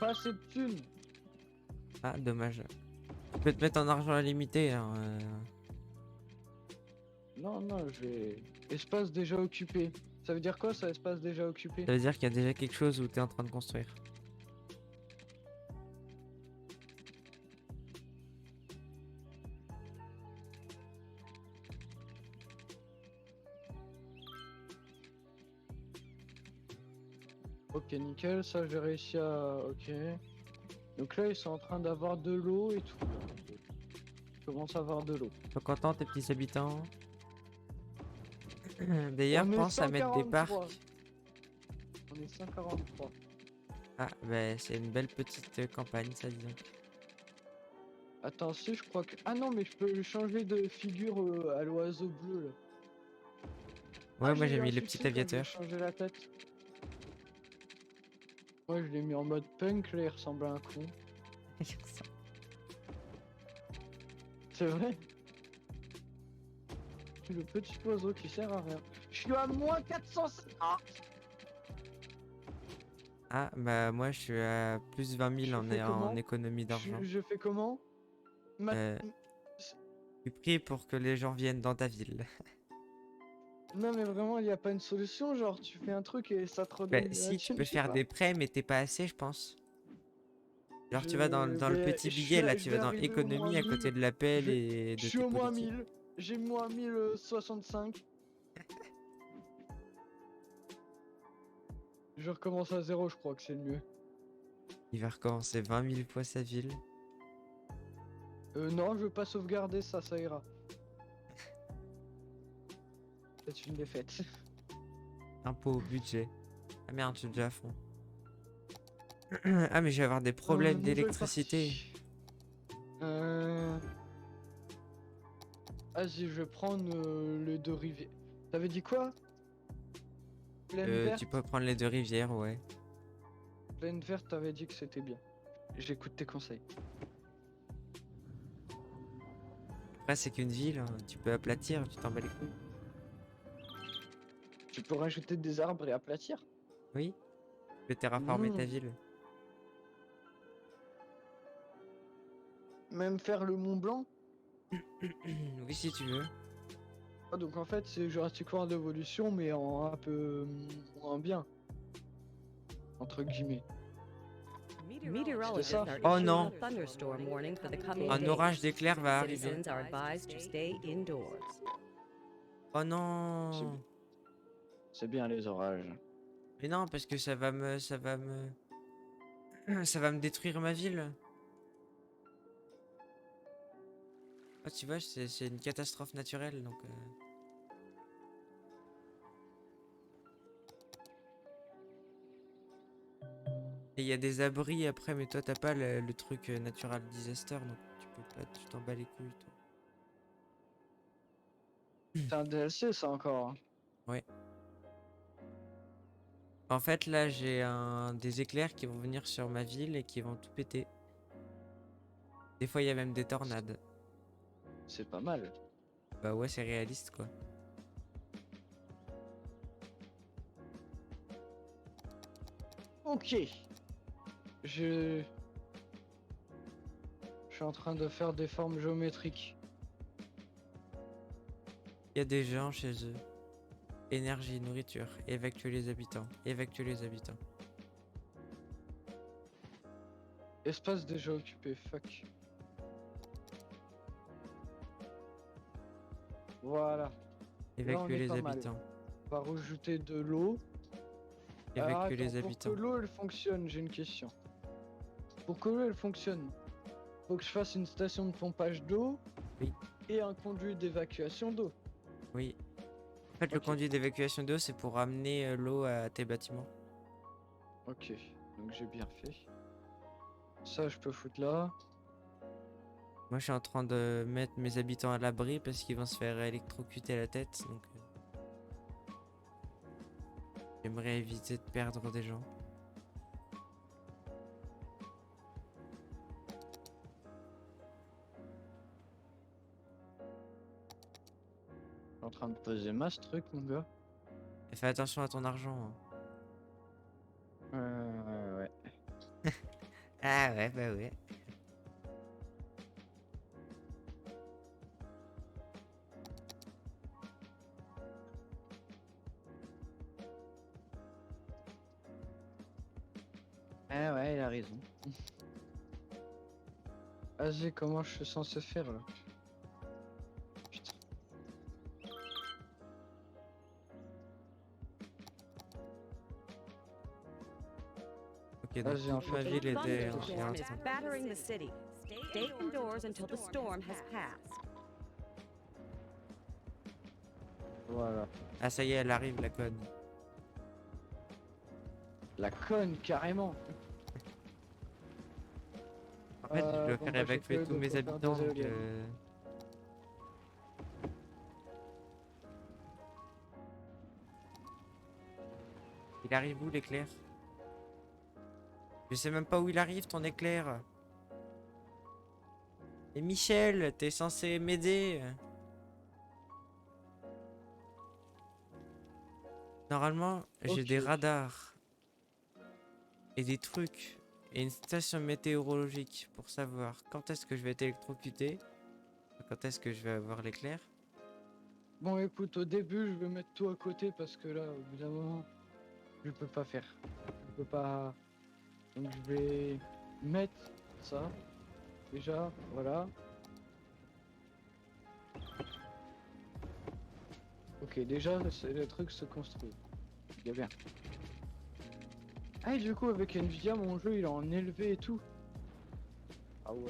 Pas assez de thunes. Ah, dommage. Tu peux te mettre en argent illimité, hein, Non, non, j'ai. Espace déjà occupé. Ça veut dire quoi ça, espace déjà occupé? Ça veut dire qu'il y a déjà quelque chose où tu es en train de construire. Ok, nickel, ça j'ai réussi à. Ok. Donc là, ils sont en train d'avoir de l'eau et tout. Ils commencent à avoir de l'eau. Ils sont contents, tes petits habitants? D'ailleurs, On est pense à mettre des 143. parcs. On est 143. Ah, bah c'est une belle petite campagne, ça, disons. Attends, si, je crois que. Ah non, mais je peux changer de figure à l'oiseau bleu là. Ouais, Ah, moi eu j'ai un mis le souci petit quand j'ai aviateur. changé la tête. Moi, je l'ai mis en mode punk, là, il ressemble à un con. C'est vrai? C'est le petit oiseau qui sert à rien. Je suis à moins 450. Ah, bah moi je suis à plus 20 000 Je fais en comment? économie d'argent. Je fais comment? Ma- Euh, Tu pries pour que les gens viennent dans ta ville. Non mais vraiment, il n'y a pas une solution, genre tu fais un truc et ça te Bah redonne de la si, tu thune, peux je sais faire pas. des prêts, mais t'es pas assez, je pense. Genre tu vas dans le petit billet, là, Je tu vais vas dans arriver au moins économie à 1000. côté de l'appel et Je de suis tes au moins politiques. 1000. J'ai moins 1065. Je recommence à zéro, je crois que c'est le mieux. Il va recommencer 20 000 fois sa ville. Non, je veux pas sauvegarder ça, ça ira. C'est une défaite. Impôt au budget. Ah merde, je suis déjà à fond. Ah mais je vais avoir des problèmes Nouvelle d'électricité. partie. Vas-y, je vais prendre les deux rivières. T'avais dit quoi? Plaine verte? Tu peux prendre les deux rivières, ouais. Plaine verte, t'avais dit que c'était bien. J'écoute tes conseils. Après c'est qu'une ville, hein. Tu peux aplatir, tu t'en bats les couilles. Tu peux rajouter des arbres et aplatir? Oui, tu peux terraformer ta Mmh. ville. Même faire le Mont Blanc? Oui si tu veux. Ah, donc en fait, c'est Jurassic World Evolution, mais en un peu moins bien. Entre guillemets. Meteorologists ça. are Oh issuing non. a thunderstorm warning for the coming Un days. orage d'éclairs va arriver. Citizens are advised to stay indoors. Oh non. C'est bien les orages. Mais non, parce que ça va me ça va me détruire ma ville. Ah, tu vois, c'est une catastrophe naturelle, donc... Et il y a des abris après, mais toi, t'as pas le truc natural disaster, donc tu peux pas, tu t'en bats les couilles, toi. C'est un DLC ça encore. Hein. Ouais. En fait, là, j'ai des éclairs qui vont venir sur ma ville et qui vont tout péter. Des fois, il y a même des tornades. C'est pas mal. Bah ouais, c'est réaliste, quoi. Ok. Je suis en train de faire des formes géométriques. Il y a des gens chez eux. Énergie, nourriture, évacuer les habitants, évacuer les habitants. Espace déjà occupé, fuck. Voilà. on Évacuer est les pas mal. habitants, On va rajouter de l'eau. Alors, évacuer les attends, habitants. Pour que l'eau elle fonctionne, j'ai une question. Pour que l'eau elle fonctionne, faut que je fasse une station de pompage d'eau Oui. et un conduit d'évacuation d'eau. Oui. En fait, le Ok. conduit d'évacuation d'eau, c'est pour amener l'eau à tes bâtiments. Ok, donc j'ai bien fait. Ça je peux foutre là. Moi, je suis en train de mettre mes habitants à l'abri parce qu'ils vont se faire électrocuter la tête, donc... J'aimerais éviter de perdre des gens. Je suis en train de poser masse truc mon gars. Et fais attention à ton argent. Hein. Ouais. Ah ouais, bah ouais. Ouais, il a raison. Vas-y, comment je suis censé faire là? Putain. Ok, donc Vas-y, en toute ma fait, ville A était thunderstorm en is train. battering the city. Stay indoors until the storm has passed. Voilà. Ah ça y est, elle arrive la conne. La conne, carrément. En fait, je dois bon, faire bah, j'ai évacuer que tous de mes quoi faire habitants, des donc... éoliennes. Il arrive où l'éclair? Je sais même pas où il arrive ton éclair. Et Michel, t'es censé m'aider. Normalement, j'ai des Ok. radars. Et des trucs. Et une station météorologique pour savoir quand est-ce que je vais être électrocuté. Quand est-ce que je vais avoir l'éclair. Bon, écoute, au début, je vais mettre tout à côté parce que là, au bout d'un moment, je peux pas faire. Je peux pas. Donc, je vais mettre ça. Déjà, voilà. Ok, déjà, le truc se construit. Il y a bien. Ah, et du coup, avec Nvidia, mon jeu, il est en élevé et tout. Ah ouais.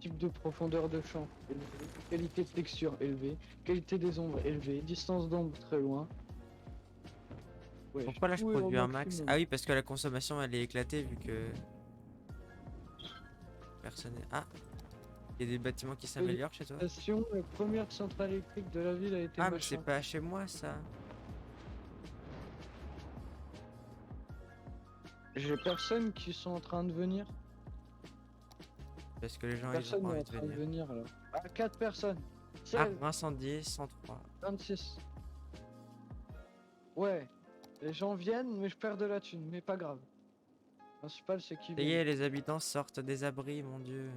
Type de profondeur de champ élevé. Qualité de texture élevée. Qualité des ombres élevée. Distance d'ombre très loin. Ouais, Pourquoi là je tout est au produis un max? maximum. Ah oui, parce que la consommation elle est éclatée vu que personne est... Ah, il y a des bâtiments qui s'améliorent chez toi? Station, la première centrale électrique de la ville a été Ah mais c'est machin. pas chez moi ça. J'ai personne qui sont en train de venir. Parce que les gens ils ont Personne pas n'est en envie de train de venir. venir là. Ah, 4 personnes. Ah, 16, incendié, 103. 26. Ouais. Les gens viennent, mais je perds de la thune, mais pas grave. Le principal, c'est qu'ils Ça y viennent. est, les habitants sortent des abris, mon dieu.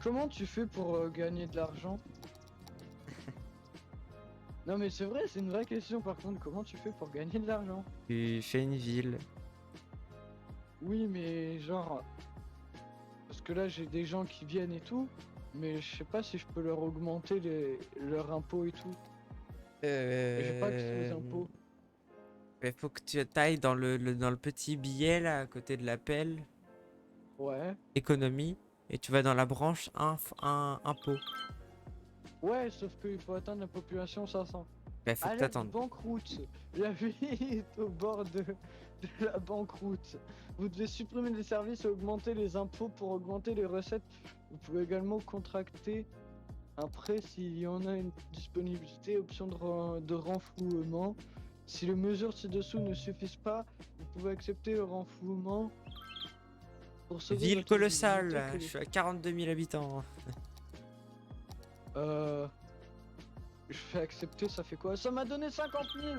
Comment tu fais pour gagner de l'argent? Non mais c'est vrai, c'est une vraie question par contre, comment tu fais pour gagner de l'argent? Tu fais une ville. Oui mais genre... Parce que là j'ai des gens qui viennent et tout, mais je sais pas si je peux leur augmenter leurs impôts et tout. Et j'ai pas accès aux impôts. Il faut que tu ailles dans dans le petit billet là, à côté de l'appel, Ouais. économie, et tu vas dans la branche impôt. Ouais, sauf qu'il faut atteindre la population 500. Il faut que Alerte t'attendes. banqueroute. La ville est au bord de la banqueroute. Vous devez supprimer les services et augmenter les impôts pour augmenter les recettes. Vous pouvez également contracter un prêt s'il y en a une disponibilité, option de renflouement. Si les mesures ci-dessous ne suffisent pas, vous pouvez accepter le renflouement. Pour sauver Ville votre colossale, visibilité, je suis à 42 000 habitants. je fais accepter, ça fait quoi? Ça m'a donné 50 000.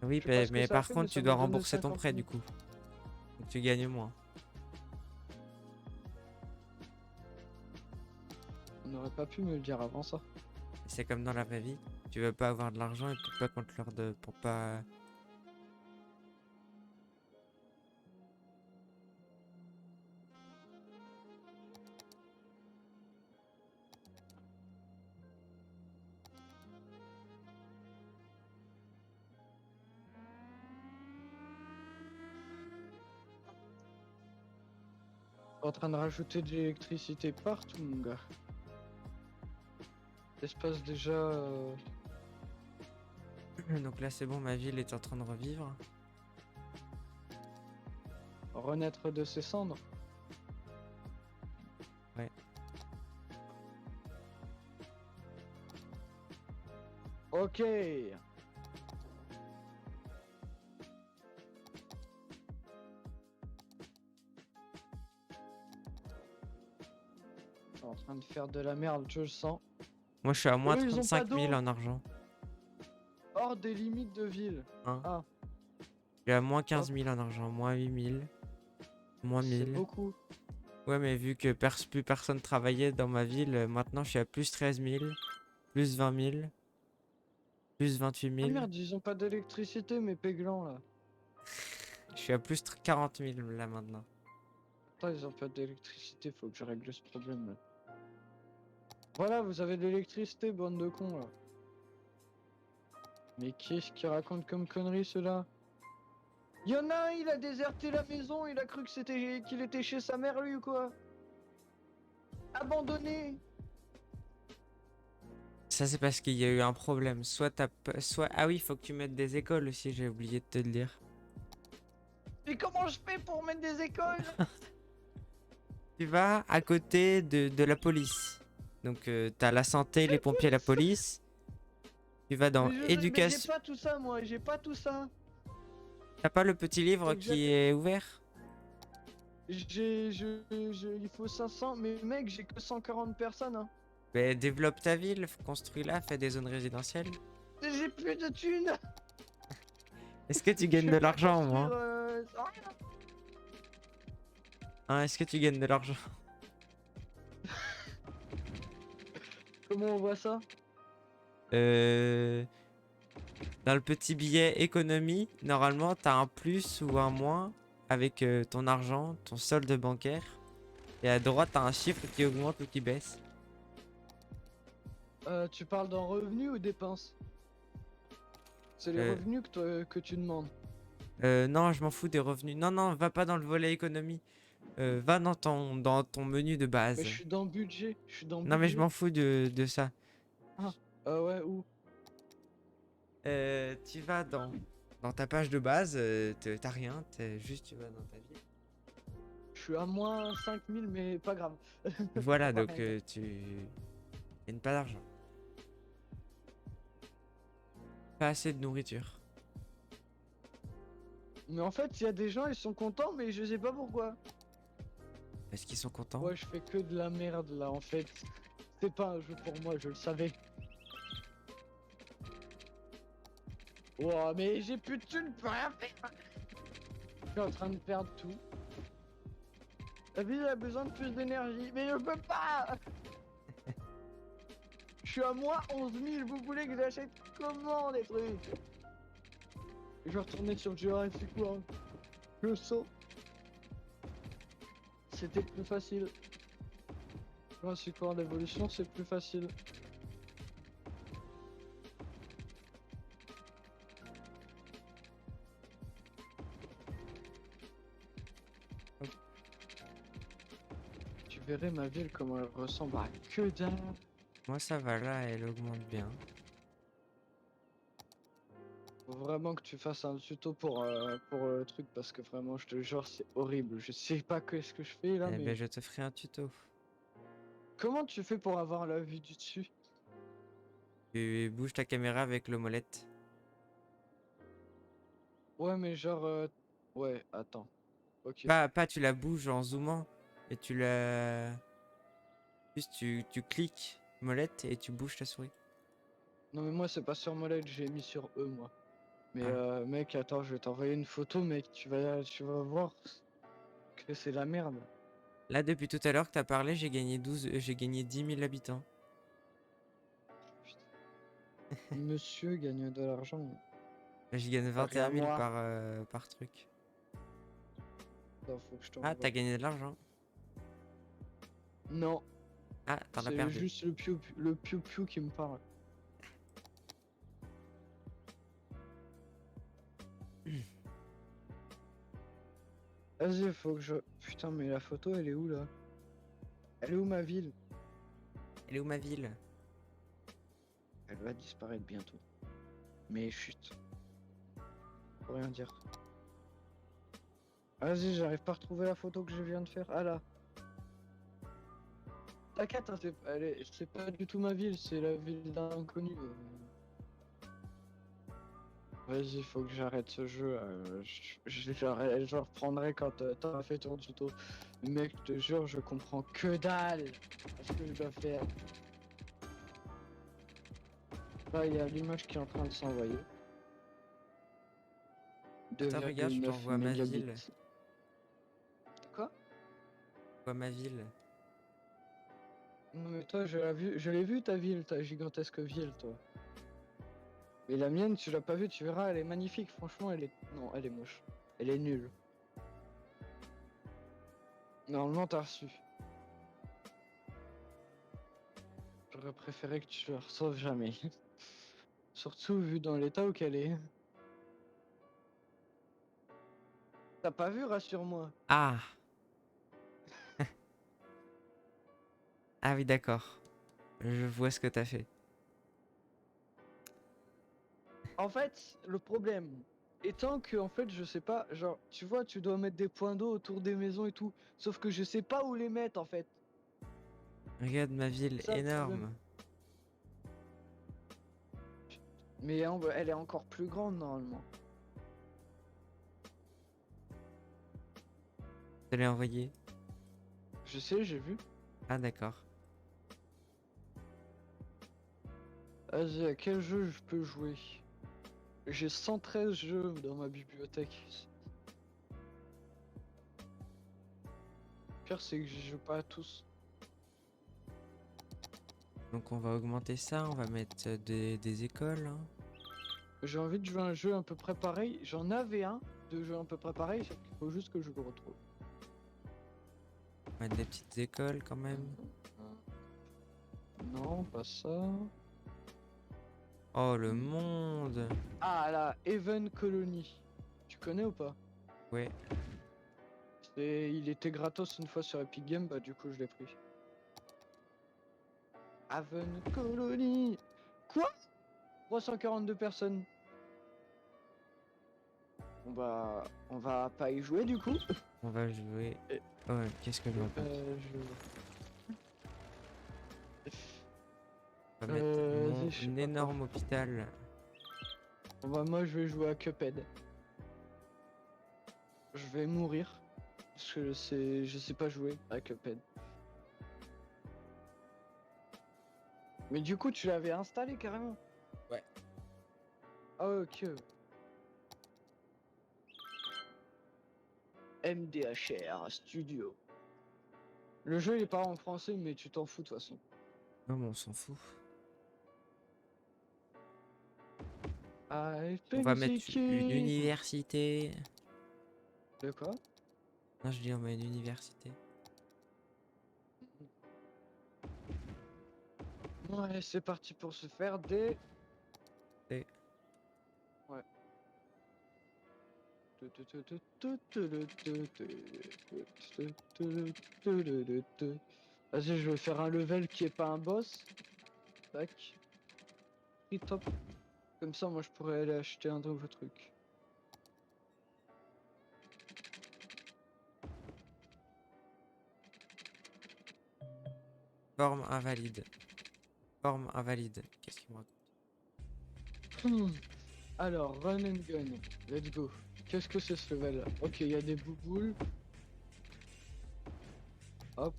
Oui, Je sais pas ce que mais ça a par fait, mais contre, ça tu dois m'a donné rembourser ton 50 prêt 000. du coup. Donc tu gagnes moins. On n'aurait pas pu me le dire avant ça. C'est comme dans la vraie vie. Tu veux pas avoir de l'argent et puis pas contre leur de pour pas. En train de rajouter de l'électricité partout, mon gars. L'espace déjà. Donc là, c'est bon, ma ville est en train de revivre. Renaître de ses cendres. Ouais. Ok. En train de faire de la merde, je le sens. Moi, je suis à moins Eux, ils ont pas 35 000 d'eau. en argent. Hors des limites de ville. Hein. Ah, Je suis à moins 15 000 en argent, moins 8 000, moins c'est 1000. beaucoup. Ouais, mais vu que plus personne travaillait dans ma ville, maintenant je suis à plus 13 000, plus 20 000, plus 28 Ah 000. merde, ils ont pas d'électricité, mes péglans là. Je suis à plus 40 000 là maintenant. Attends, ils ont pas d'électricité, faut que je règle ce problème là. Voilà, vous avez de l'électricité, bande de cons là. Mais qu'est-ce qu'ils racontent comme conneries ceux-là? Y'en a un, il a déserté la maison, il a cru que qu'il était chez sa mère lui ou quoi? Abandonné! Ça, c'est parce qu'il y a eu un problème. Soit. Ah oui, faut que tu mettes des écoles aussi, j'ai oublié de te le dire. Mais comment je fais pour mettre des écoles? Tu vas à côté de la police. Donc, t'as la santé, les pompiers, la police. Tu vas dans Mais j'ai éducation. pas tout ça moi, j'ai pas tout ça. T'as pas le petit livre Faut que qui est ouvert? Il faut 500, mais mec, j'ai que 140 personnes hein. Ben, développe ta ville, construis-la, fais des zones résidentielles. J'ai plus de thunes! Est-ce que tu Je gagnes vais de pas l'argent, construire, moi? rien. Hein, est-ce que tu gagnes de l'argent? Comment on voit ça? Euh... Dans le petit billet économie, normalement, t'as un plus ou un moins avec ton argent, ton solde bancaire. Et à droite, t'as un chiffre qui augmente ou qui baisse. Tu parles d'un revenu ou dépenses? C'est les Euh. revenus que tu demandes. Non, je m'en fous des revenus. Non, non, va pas dans le volet économie. Va dans ton menu de base. Mais je suis dans budget, je suis dans Non, mais je budget. m'en fous de ça. Ouais, où? Tu vas dans ta page de base, t'as rien, juste tu vas dans ta vie. Je suis à moins 5000, mais pas grave. Voilà, Ouais. donc tu gagnes pas d'argent. Pas assez de nourriture. Mais en fait, il y a des gens, ils sont contents, mais je sais pas pourquoi. Est-ce qu'ils sont contents? Ouais, je fais que de la merde là, en fait. C'est pas un jeu pour moi, je le savais. Ouah, mais j'ai plus de thunes, je peux rien faire. Je suis en train de perdre tout. La ville a besoin de plus d'énergie, mais je peux pas. Je suis à moins 11 000, vous voulez que j'achète comment des trucs? Je vais retourner sur Jurassic World. Le saut. C'était plus facile. Jurassic World Evolution, c'est plus facile. Tu verrais ma ville comment elle ressemble à que dalle. Moi ça va là, elle augmente bien. Faut vraiment que tu fasses un tuto pour le truc parce que vraiment je te jure c'est horrible. Je sais pas qu'est-ce que je fais là Eh mais ben je te ferai un tuto. comment tu fais pour avoir la vue du dessus? Tu bouges ta caméra avec le molette. Ouais mais genre ouais attends. Ok. Pas tu la bouges en zoomant, et tu la... Juste tu cliques molette et tu bouges ta souris. Non mais moi c'est pas sur molette, j'ai mis sur E moi. Mais Ah. mec attends je vais t'envoyer une photo mec, tu vas voir que c'est la merde. Là depuis tout à l'heure que t'as parlé, j'ai gagné 10 000 habitants. Monsieur gagne de l'argent. J'y gagne Comparé à 21 000 moi. par truc. Attends, faut que je Ah, t'envoie. t'as gagné de l'argent. Non, Ah, t'en as c'est perdu. juste le piou-piou qui me parle. Vas-y, faut que je... Putain, mais la photo, elle est où, là? Elle est où, ma ville? Elle est où ma ville? Elle va disparaître bientôt. Mais chut. Faut rien dire. Vas-y, j'arrive pas à retrouver la photo que je viens de faire. Ah, là. T'inquiète, hein, c'est pas du tout ma ville, c'est la ville d'un inconnu. Vas-y, faut que j'arrête ce jeu. Je reprendrai quand t'auras fait ton tuto. Mec, je te jure, je comprends que dalle à ce que je dois faire. Là, il y a l'image qui est en train de s'envoyer. Attends, regarde, je 2,9 t'envoie ma mégabits. ville. Quoi? Je vois ma ville. Non mais toi, je l'ai vu ta ville, ta gigantesque ville, toi. Mais la mienne, tu l'as pas vue, tu verras, elle est magnifique. Franchement, elle est... Non, elle est moche. Elle est nulle. Normalement, t'as reçu. J'aurais préféré que tu la reçoives jamais. Surtout vu dans l'état où qu'elle est. T'as pas vu, rassure-moi. Ah! Ah oui, d'accord. Je vois ce que t'as fait. En fait, le problème étant que, en fait, je sais pas, genre, tu vois, tu dois mettre des points d'eau autour des maisons et tout. Sauf que je sais pas où les mettre, en fait. Regarde ma ville C'est ça, le problème. énorme. Mais elle est encore plus grande, normalement. Je te l'ai envoyé. Je sais, j'ai vu. Ah d'accord. Vas-y, à quel jeu je peux jouer? J'ai 113 jeux dans ma bibliothèque. Le pire, c'est que je joue pas à tous. Donc on va augmenter ça, on va mettre des écoles. Hein. J'ai envie de jouer à un jeu à peu près pareil. J'en avais un de jeu à peu près pareil, sauf qu'il faut juste que je le retrouve. On va mettre des petites écoles quand même. Non, pas ça. Oh le monde! Ah là, Even Colony. Tu connais ou pas? Ouais. Il était gratos une fois sur Epic Games, bah du coup je l'ai pris. Haven Colony. Quoi? 342 personnes. On va pas y jouer du coup. On va jouer. Et- Oh, ouais, qu'est-ce que je vois pas? On va mettre vas-y, je sais mon pas quoi. énorme hôpital. Moi je vais jouer à Cuphead. Je vais mourir. Parce que je sais pas jouer à Cuphead. Mais du coup tu l'avais installé carrément. Ouais. Ah ok. MDHR Studio. Le jeu il est pas en français mais tu t'en fous de toute façon. Non mais on s'en fout. On va mettre une université. De quoi? Non, je dis on met une université. Ouais, c'est parti pour se faire des... Et- Ouais. Vas-y, je vais faire un level qui est pas un boss. Tac. Free top. Comme ça, moi, je pourrais aller acheter un nouveau truc. Forme invalide. Forme invalide. Qu'est-ce qu'il me raconte? Alors, run and gun. Let's go. Qu'est-ce que c'est ce level là? Ok, il y a des bouboules. Hop.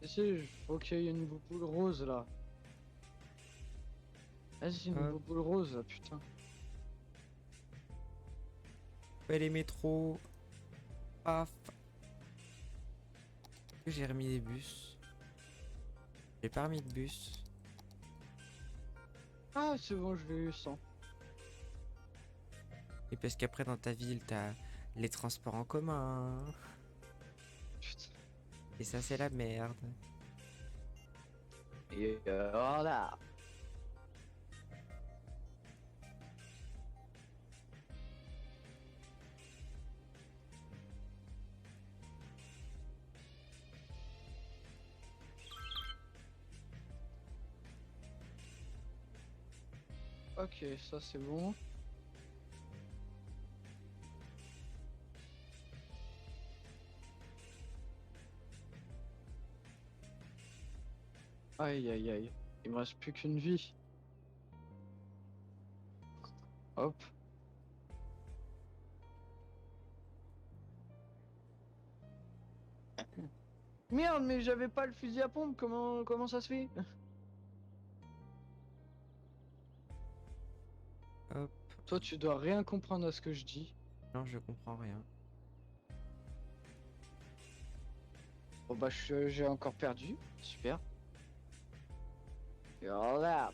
Ici, faut qu'il y ait une bouboule rose là. Vas-y, une Hop. bouboule rose là, putain. Ouais, les métros. Paf. J'ai remis des bus. J'ai pas remis de bus. Ah, c'est bon, je l'ai eu 100. Et parce qu'après dans ta ville t'as les transports en commun. Putain. Et ça c'est la merde. Et voilà. Ok, ça c'est bon. Aïe aïe aïe. Il me reste plus qu'une vie. Hop. Merde, mais j'avais pas le fusil à pompe, comment ça se fait? Hop. Toi, tu dois rien comprendre à ce que je dis. Non, je comprends rien. Bon bah, j'ai encore perdu. Super. Et voilà.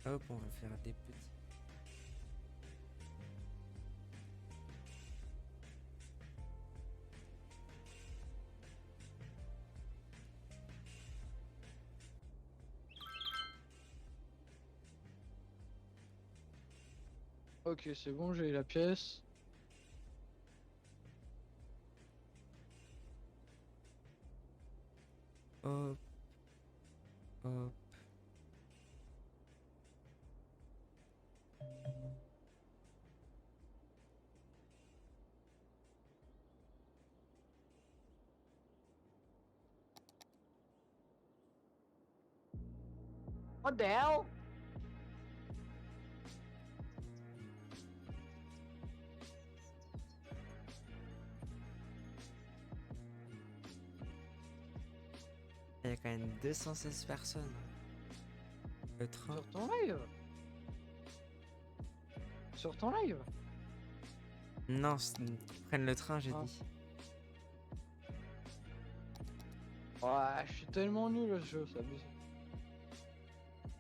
Hop, on va faire des petits. Ok, c'est bon, j'ai la pièce. Hop. Hop. What the hell? Il y a quand même 216 personnes. Le train. Sur ton live? Sur ton live? Non, prennent le train, j'ai Ah. dit. Ouais, je suis tellement nul à ce jeu, c'est abusé.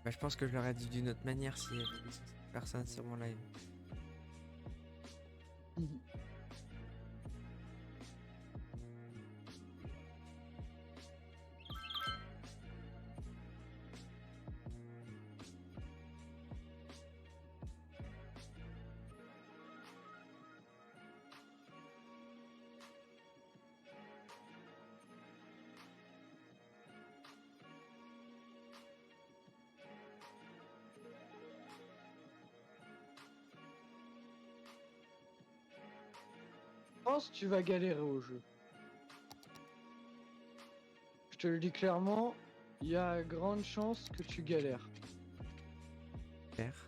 Bah, je pense que je l'aurais dit d'une autre manière s'il y avait 216 personnes sur mon live. Je pense que tu vas galérer au jeu. Je te le dis clairement, il y a grande chance que tu galères. Faire.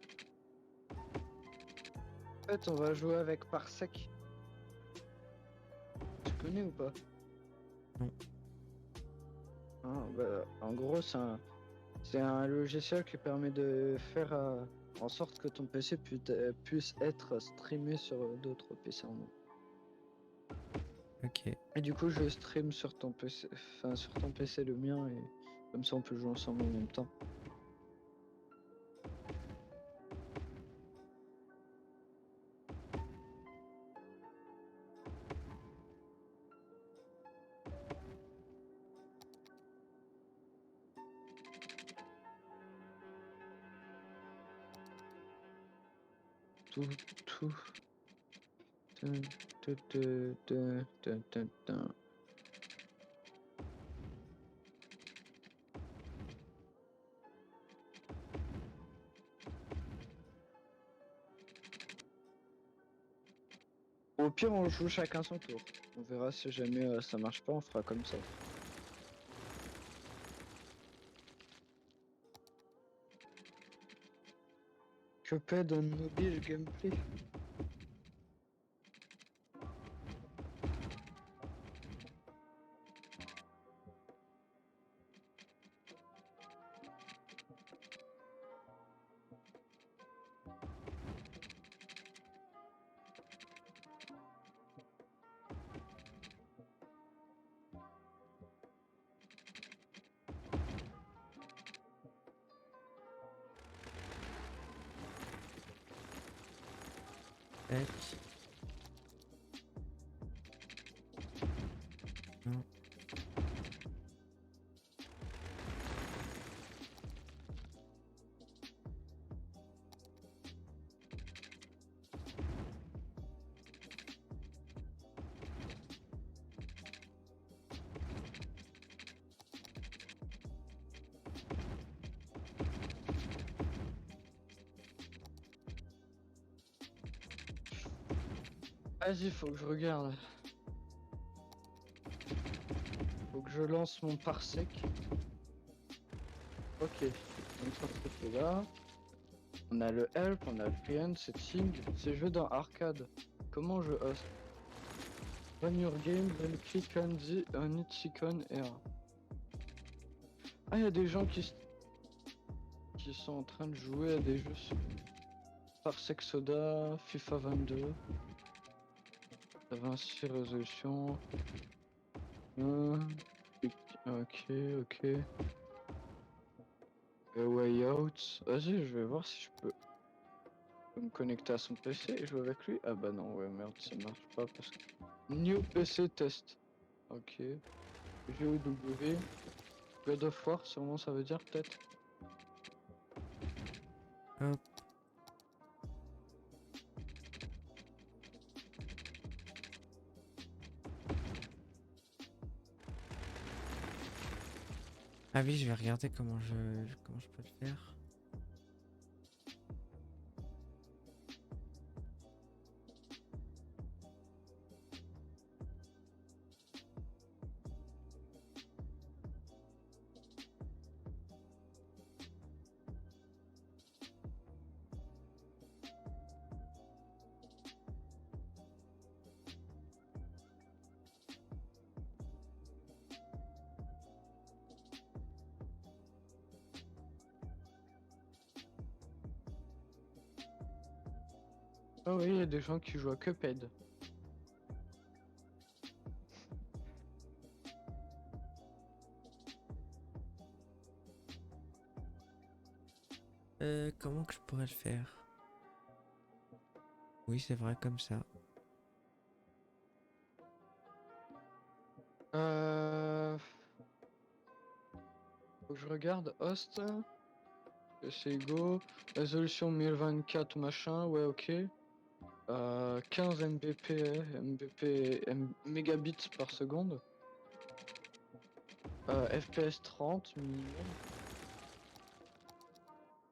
fait, on va jouer avec Parsec. Tu connais ou pas? Non. Ah, bah, en gros, c'est un logiciel qui permet de faire en sorte que ton PC puisse être streamé sur d'autres PC en monde. Ok. Et du coup, je stream sur ton PC, enfin sur ton PC le mien, et comme ça on peut jouer ensemble en même temps. Tout, tout. Dun, dun, dun, dun, dun, dun, dun. Au pire, on joue chacun son tour. On verra si jamais ça marche pas, on fera comme ça. Cuphead on mobile gameplay. Tac. Non. Vas-y, faut que je regarde. Faut que je lance mon parsec. Ok, une fois que c'est là. On a le help, on a le client, setting, c'est jeu dans arcade. Comment je host? Run your game, then click on its icon R. Ah, il y a des gens qui sont en train de jouer à des jeux sur Parsec Soda, FIFA 22, 26 résolution. Ok, ok. A Way Out. Vas-y, je vais voir si je peux me connecter à son PC et jouer avec lui. Ah bah non, ouais, merde, ça marche pas parce que... New PC test. Ok. GOW. God of War, sûrement ça veut dire peut-être. Hop. Ah oui, je vais regarder comment je peux le faire. Ah oui, il y a des gens qui jouent à Cuphead. Comment que je pourrais le faire? Oui, c'est vrai, comme ça. Faut que je regarde host. PC Go. Résolution 1024 machin, ouais ok. 15 mégabits par seconde. FPS 30 minimum.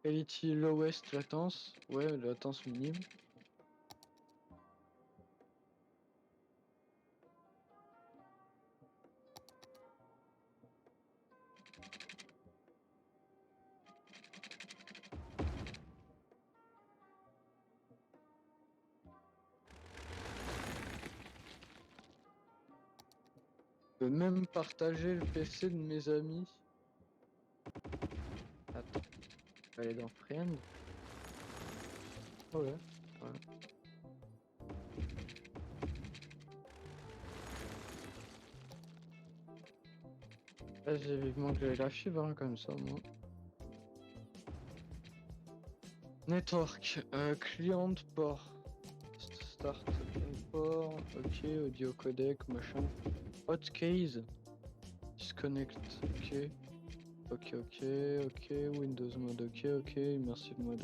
Quality lowest latence. Ouais, latence minime. même partager le PC de mes amis. Attends, je vais aller dans Friend. Oh ouais, ouais. Vas-y, vivement que j'ai la fibre, hein, comme ça, moi. Network, client, port. Start, port, ok, audio codec, machin. Hotkeys, disconnect, ok. Ok, Windows mode, ok, immersive mode,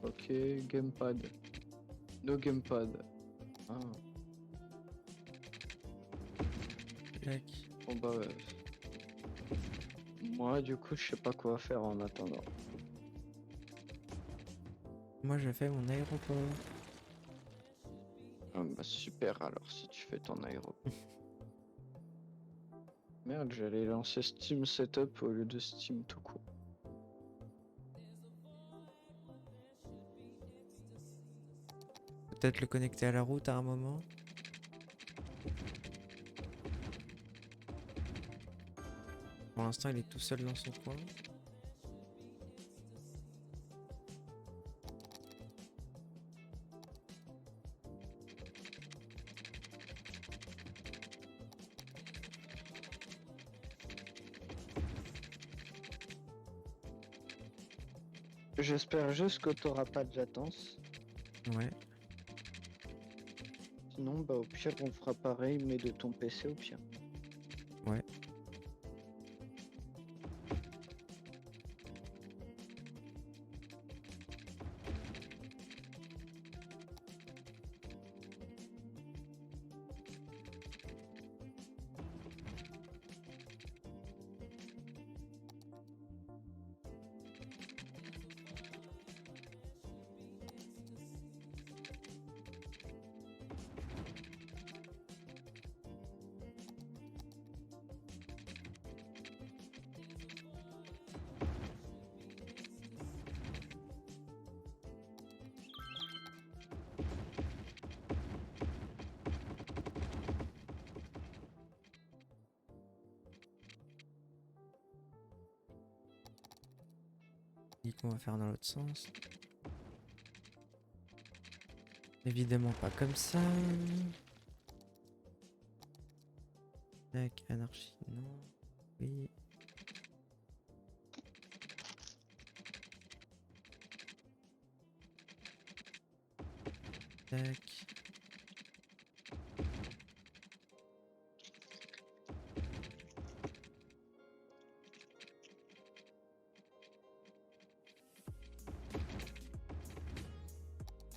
ok, gamepad. No gamepad. Ah, Tac. bon bah ouais. Moi, du coup, je sais pas quoi faire en attendant. Moi, je fais mon aéroport. Ah bah super alors si tu fais ton aéro. Merde, j'allais lancer Steam Setup au lieu de Steam tout court. Peut-être le connecter à la route à un moment. Pour l'instant, il est tout seul dans son coin. J'espère juste que t'auras pas de latence. Ouais. Sinon, bah au pire, on fera pareil, mais de ton PC au pire. Ouais. Dit qu'on va faire dans l'autre sens. Évidemment pas comme ça. Tac, anarchie, non. Oui. Tac.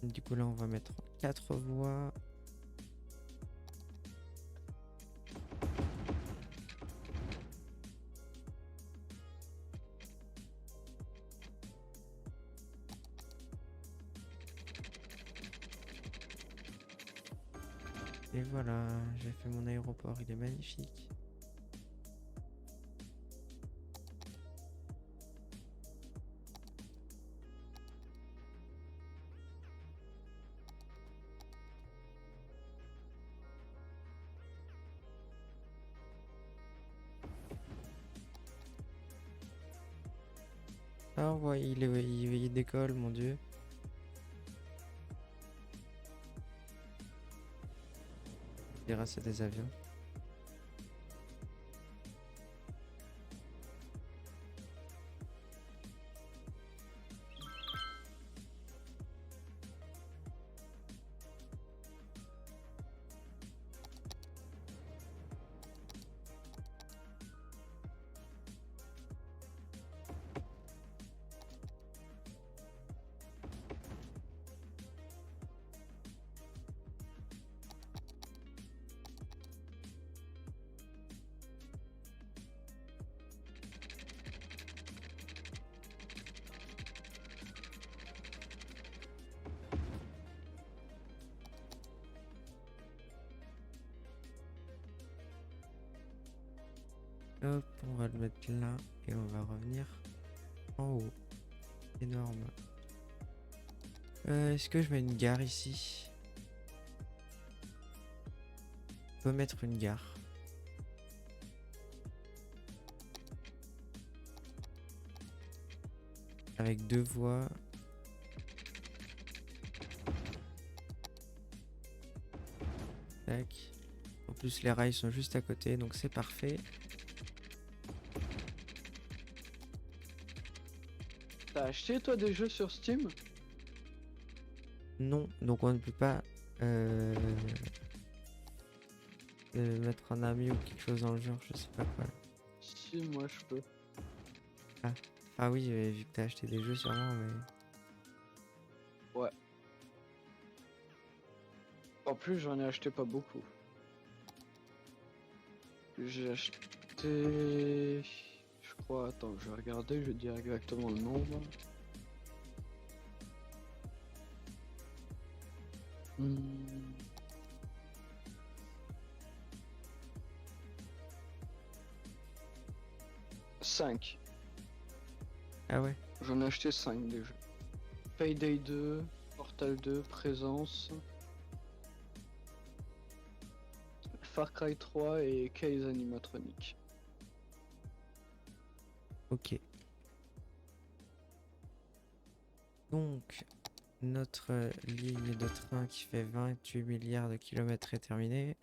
Du coup là on va mettre 4 voies. Et voilà, j'ai fait mon aéroport, il est magnifique. Ah ouais, il décolle, mon dieu. On dirait c'est des avions. Hop, on va le mettre là et on va revenir en haut. Énorme. Est-ce que je mets une gare ici? peut mettre une gare. Avec 2 voies. Tac. En plus, les rails sont juste à côté, donc c'est parfait. T'as acheté toi des jeux sur Steam? Non, donc on ne peut pas mettre un ami ou quelque chose dans le genre, je sais pas quoi. Si, moi je peux. Ah oui, vu que t'as acheté des jeux sûrement, mais... En plus, j'en ai acheté pas beaucoup. J'ai acheté... Je crois, attends, je vais regarder, je vais dire exactement le nombre. Hmm. 5. Ah ouais. J'en ai acheté 5 déjà. Payday 2, Portal 2, Présence, Far Cry 3 et Case Animatronic. Ok. Donc, notre ligne de train qui fait 28 milliards de kilomètres est terminée.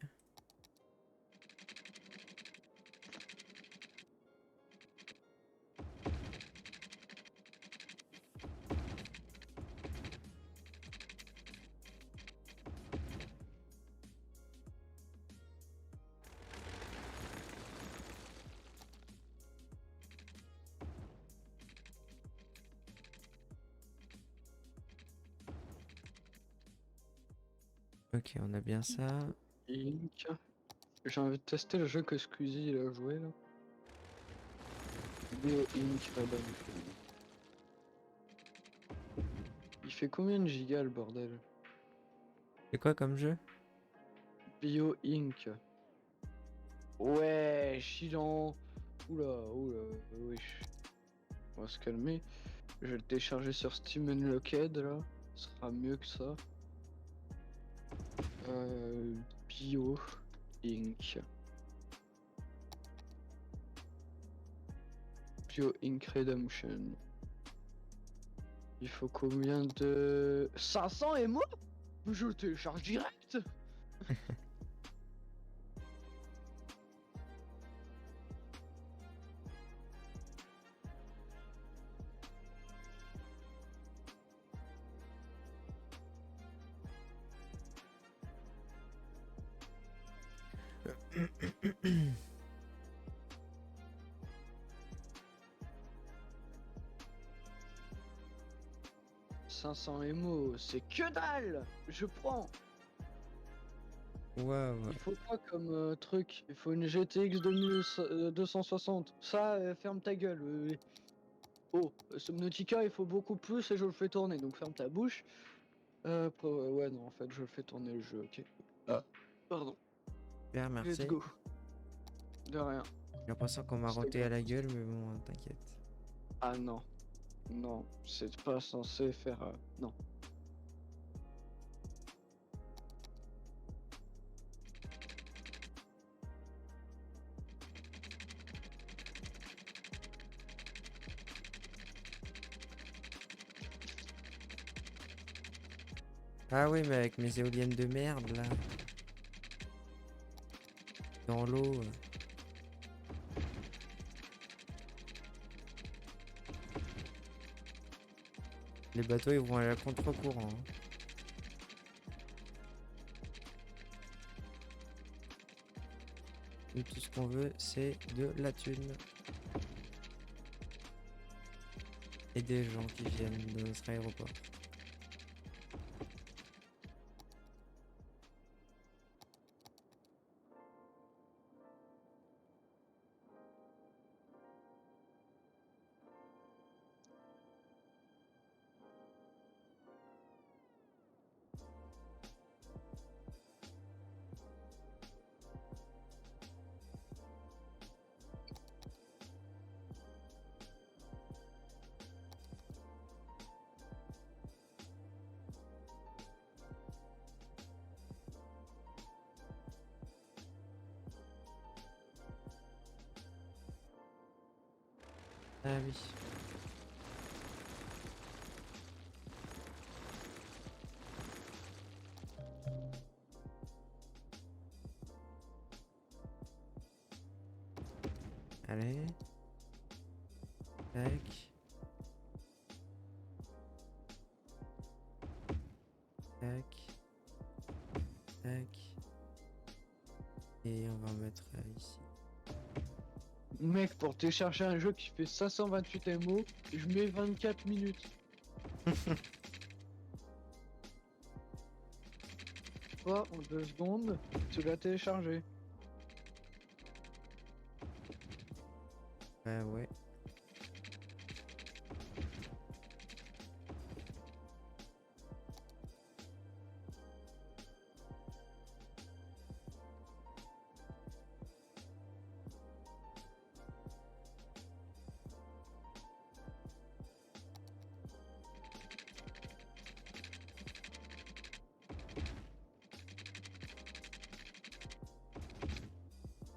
Ok, on a bien ça. Inc. J'ai envie de tester le jeu que Squeezie il a joué là. Bio Inc. Redemption. Il fait combien de gigas le bordel? C'est quoi comme jeu? Bio Inc. Ouais, Chilan. Oula, oula, wesh. On va se calmer. Je vais le télécharger sur Steam Unlocked là. Ce sera mieux que ça. Bio Inc. Bio Inc. Redemption. Il faut combien de... 500 émo? Je le télécharge direct. « 500 émo, c'est que dalle. Je prends. Waouh. Il faut quoi comme truc? Il faut une GTX 2260. Ça, ferme ta gueule. Oh, Subnautica, il faut beaucoup plus et je le fais tourner, donc ferme ta bouche. Ouais, non, en fait, je le fais tourner le jeu, ok. Ah, pardon. Super, Let's merci. go. De rien. J'ai l'impression qu'on m'a C'était roté bon. à la gueule, mais bon, t'inquiète. Ah non. Non, c'est pas censé faire... Non. Ah oui, mais avec mes éoliennes de merde, là. Dans l'eau. Les bateaux, ils vont aller à contre-courant. Hein. Nous, tout ce qu'on veut, c'est de la thune. Et des gens qui viennent de notre aéroport. Ah oui. Allez. Tac. Tac. Tac. Et on va mettre ici. Mec, pour télécharger un jeu qui fait 528 MO, je mets 24 minutes. Pas en 2 secondes, tu l'as téléchargé. Bah ouais.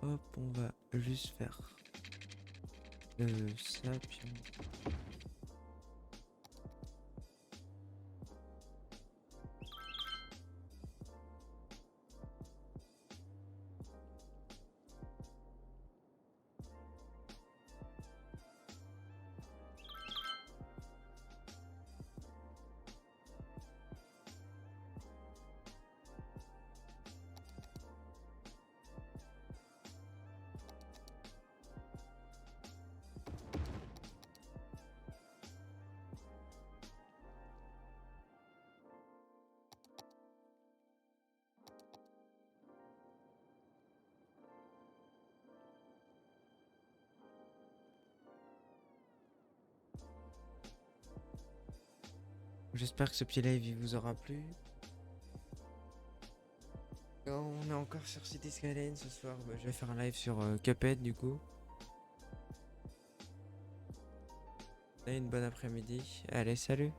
Hop, on va juste faire ça, puis j'espère que ce petit live il vous aura plu. On est encore sur City Skyline ce soir. Bah, je vais faire un live sur Cuphead du coup. Et une bonne après-midi. Allez, salut!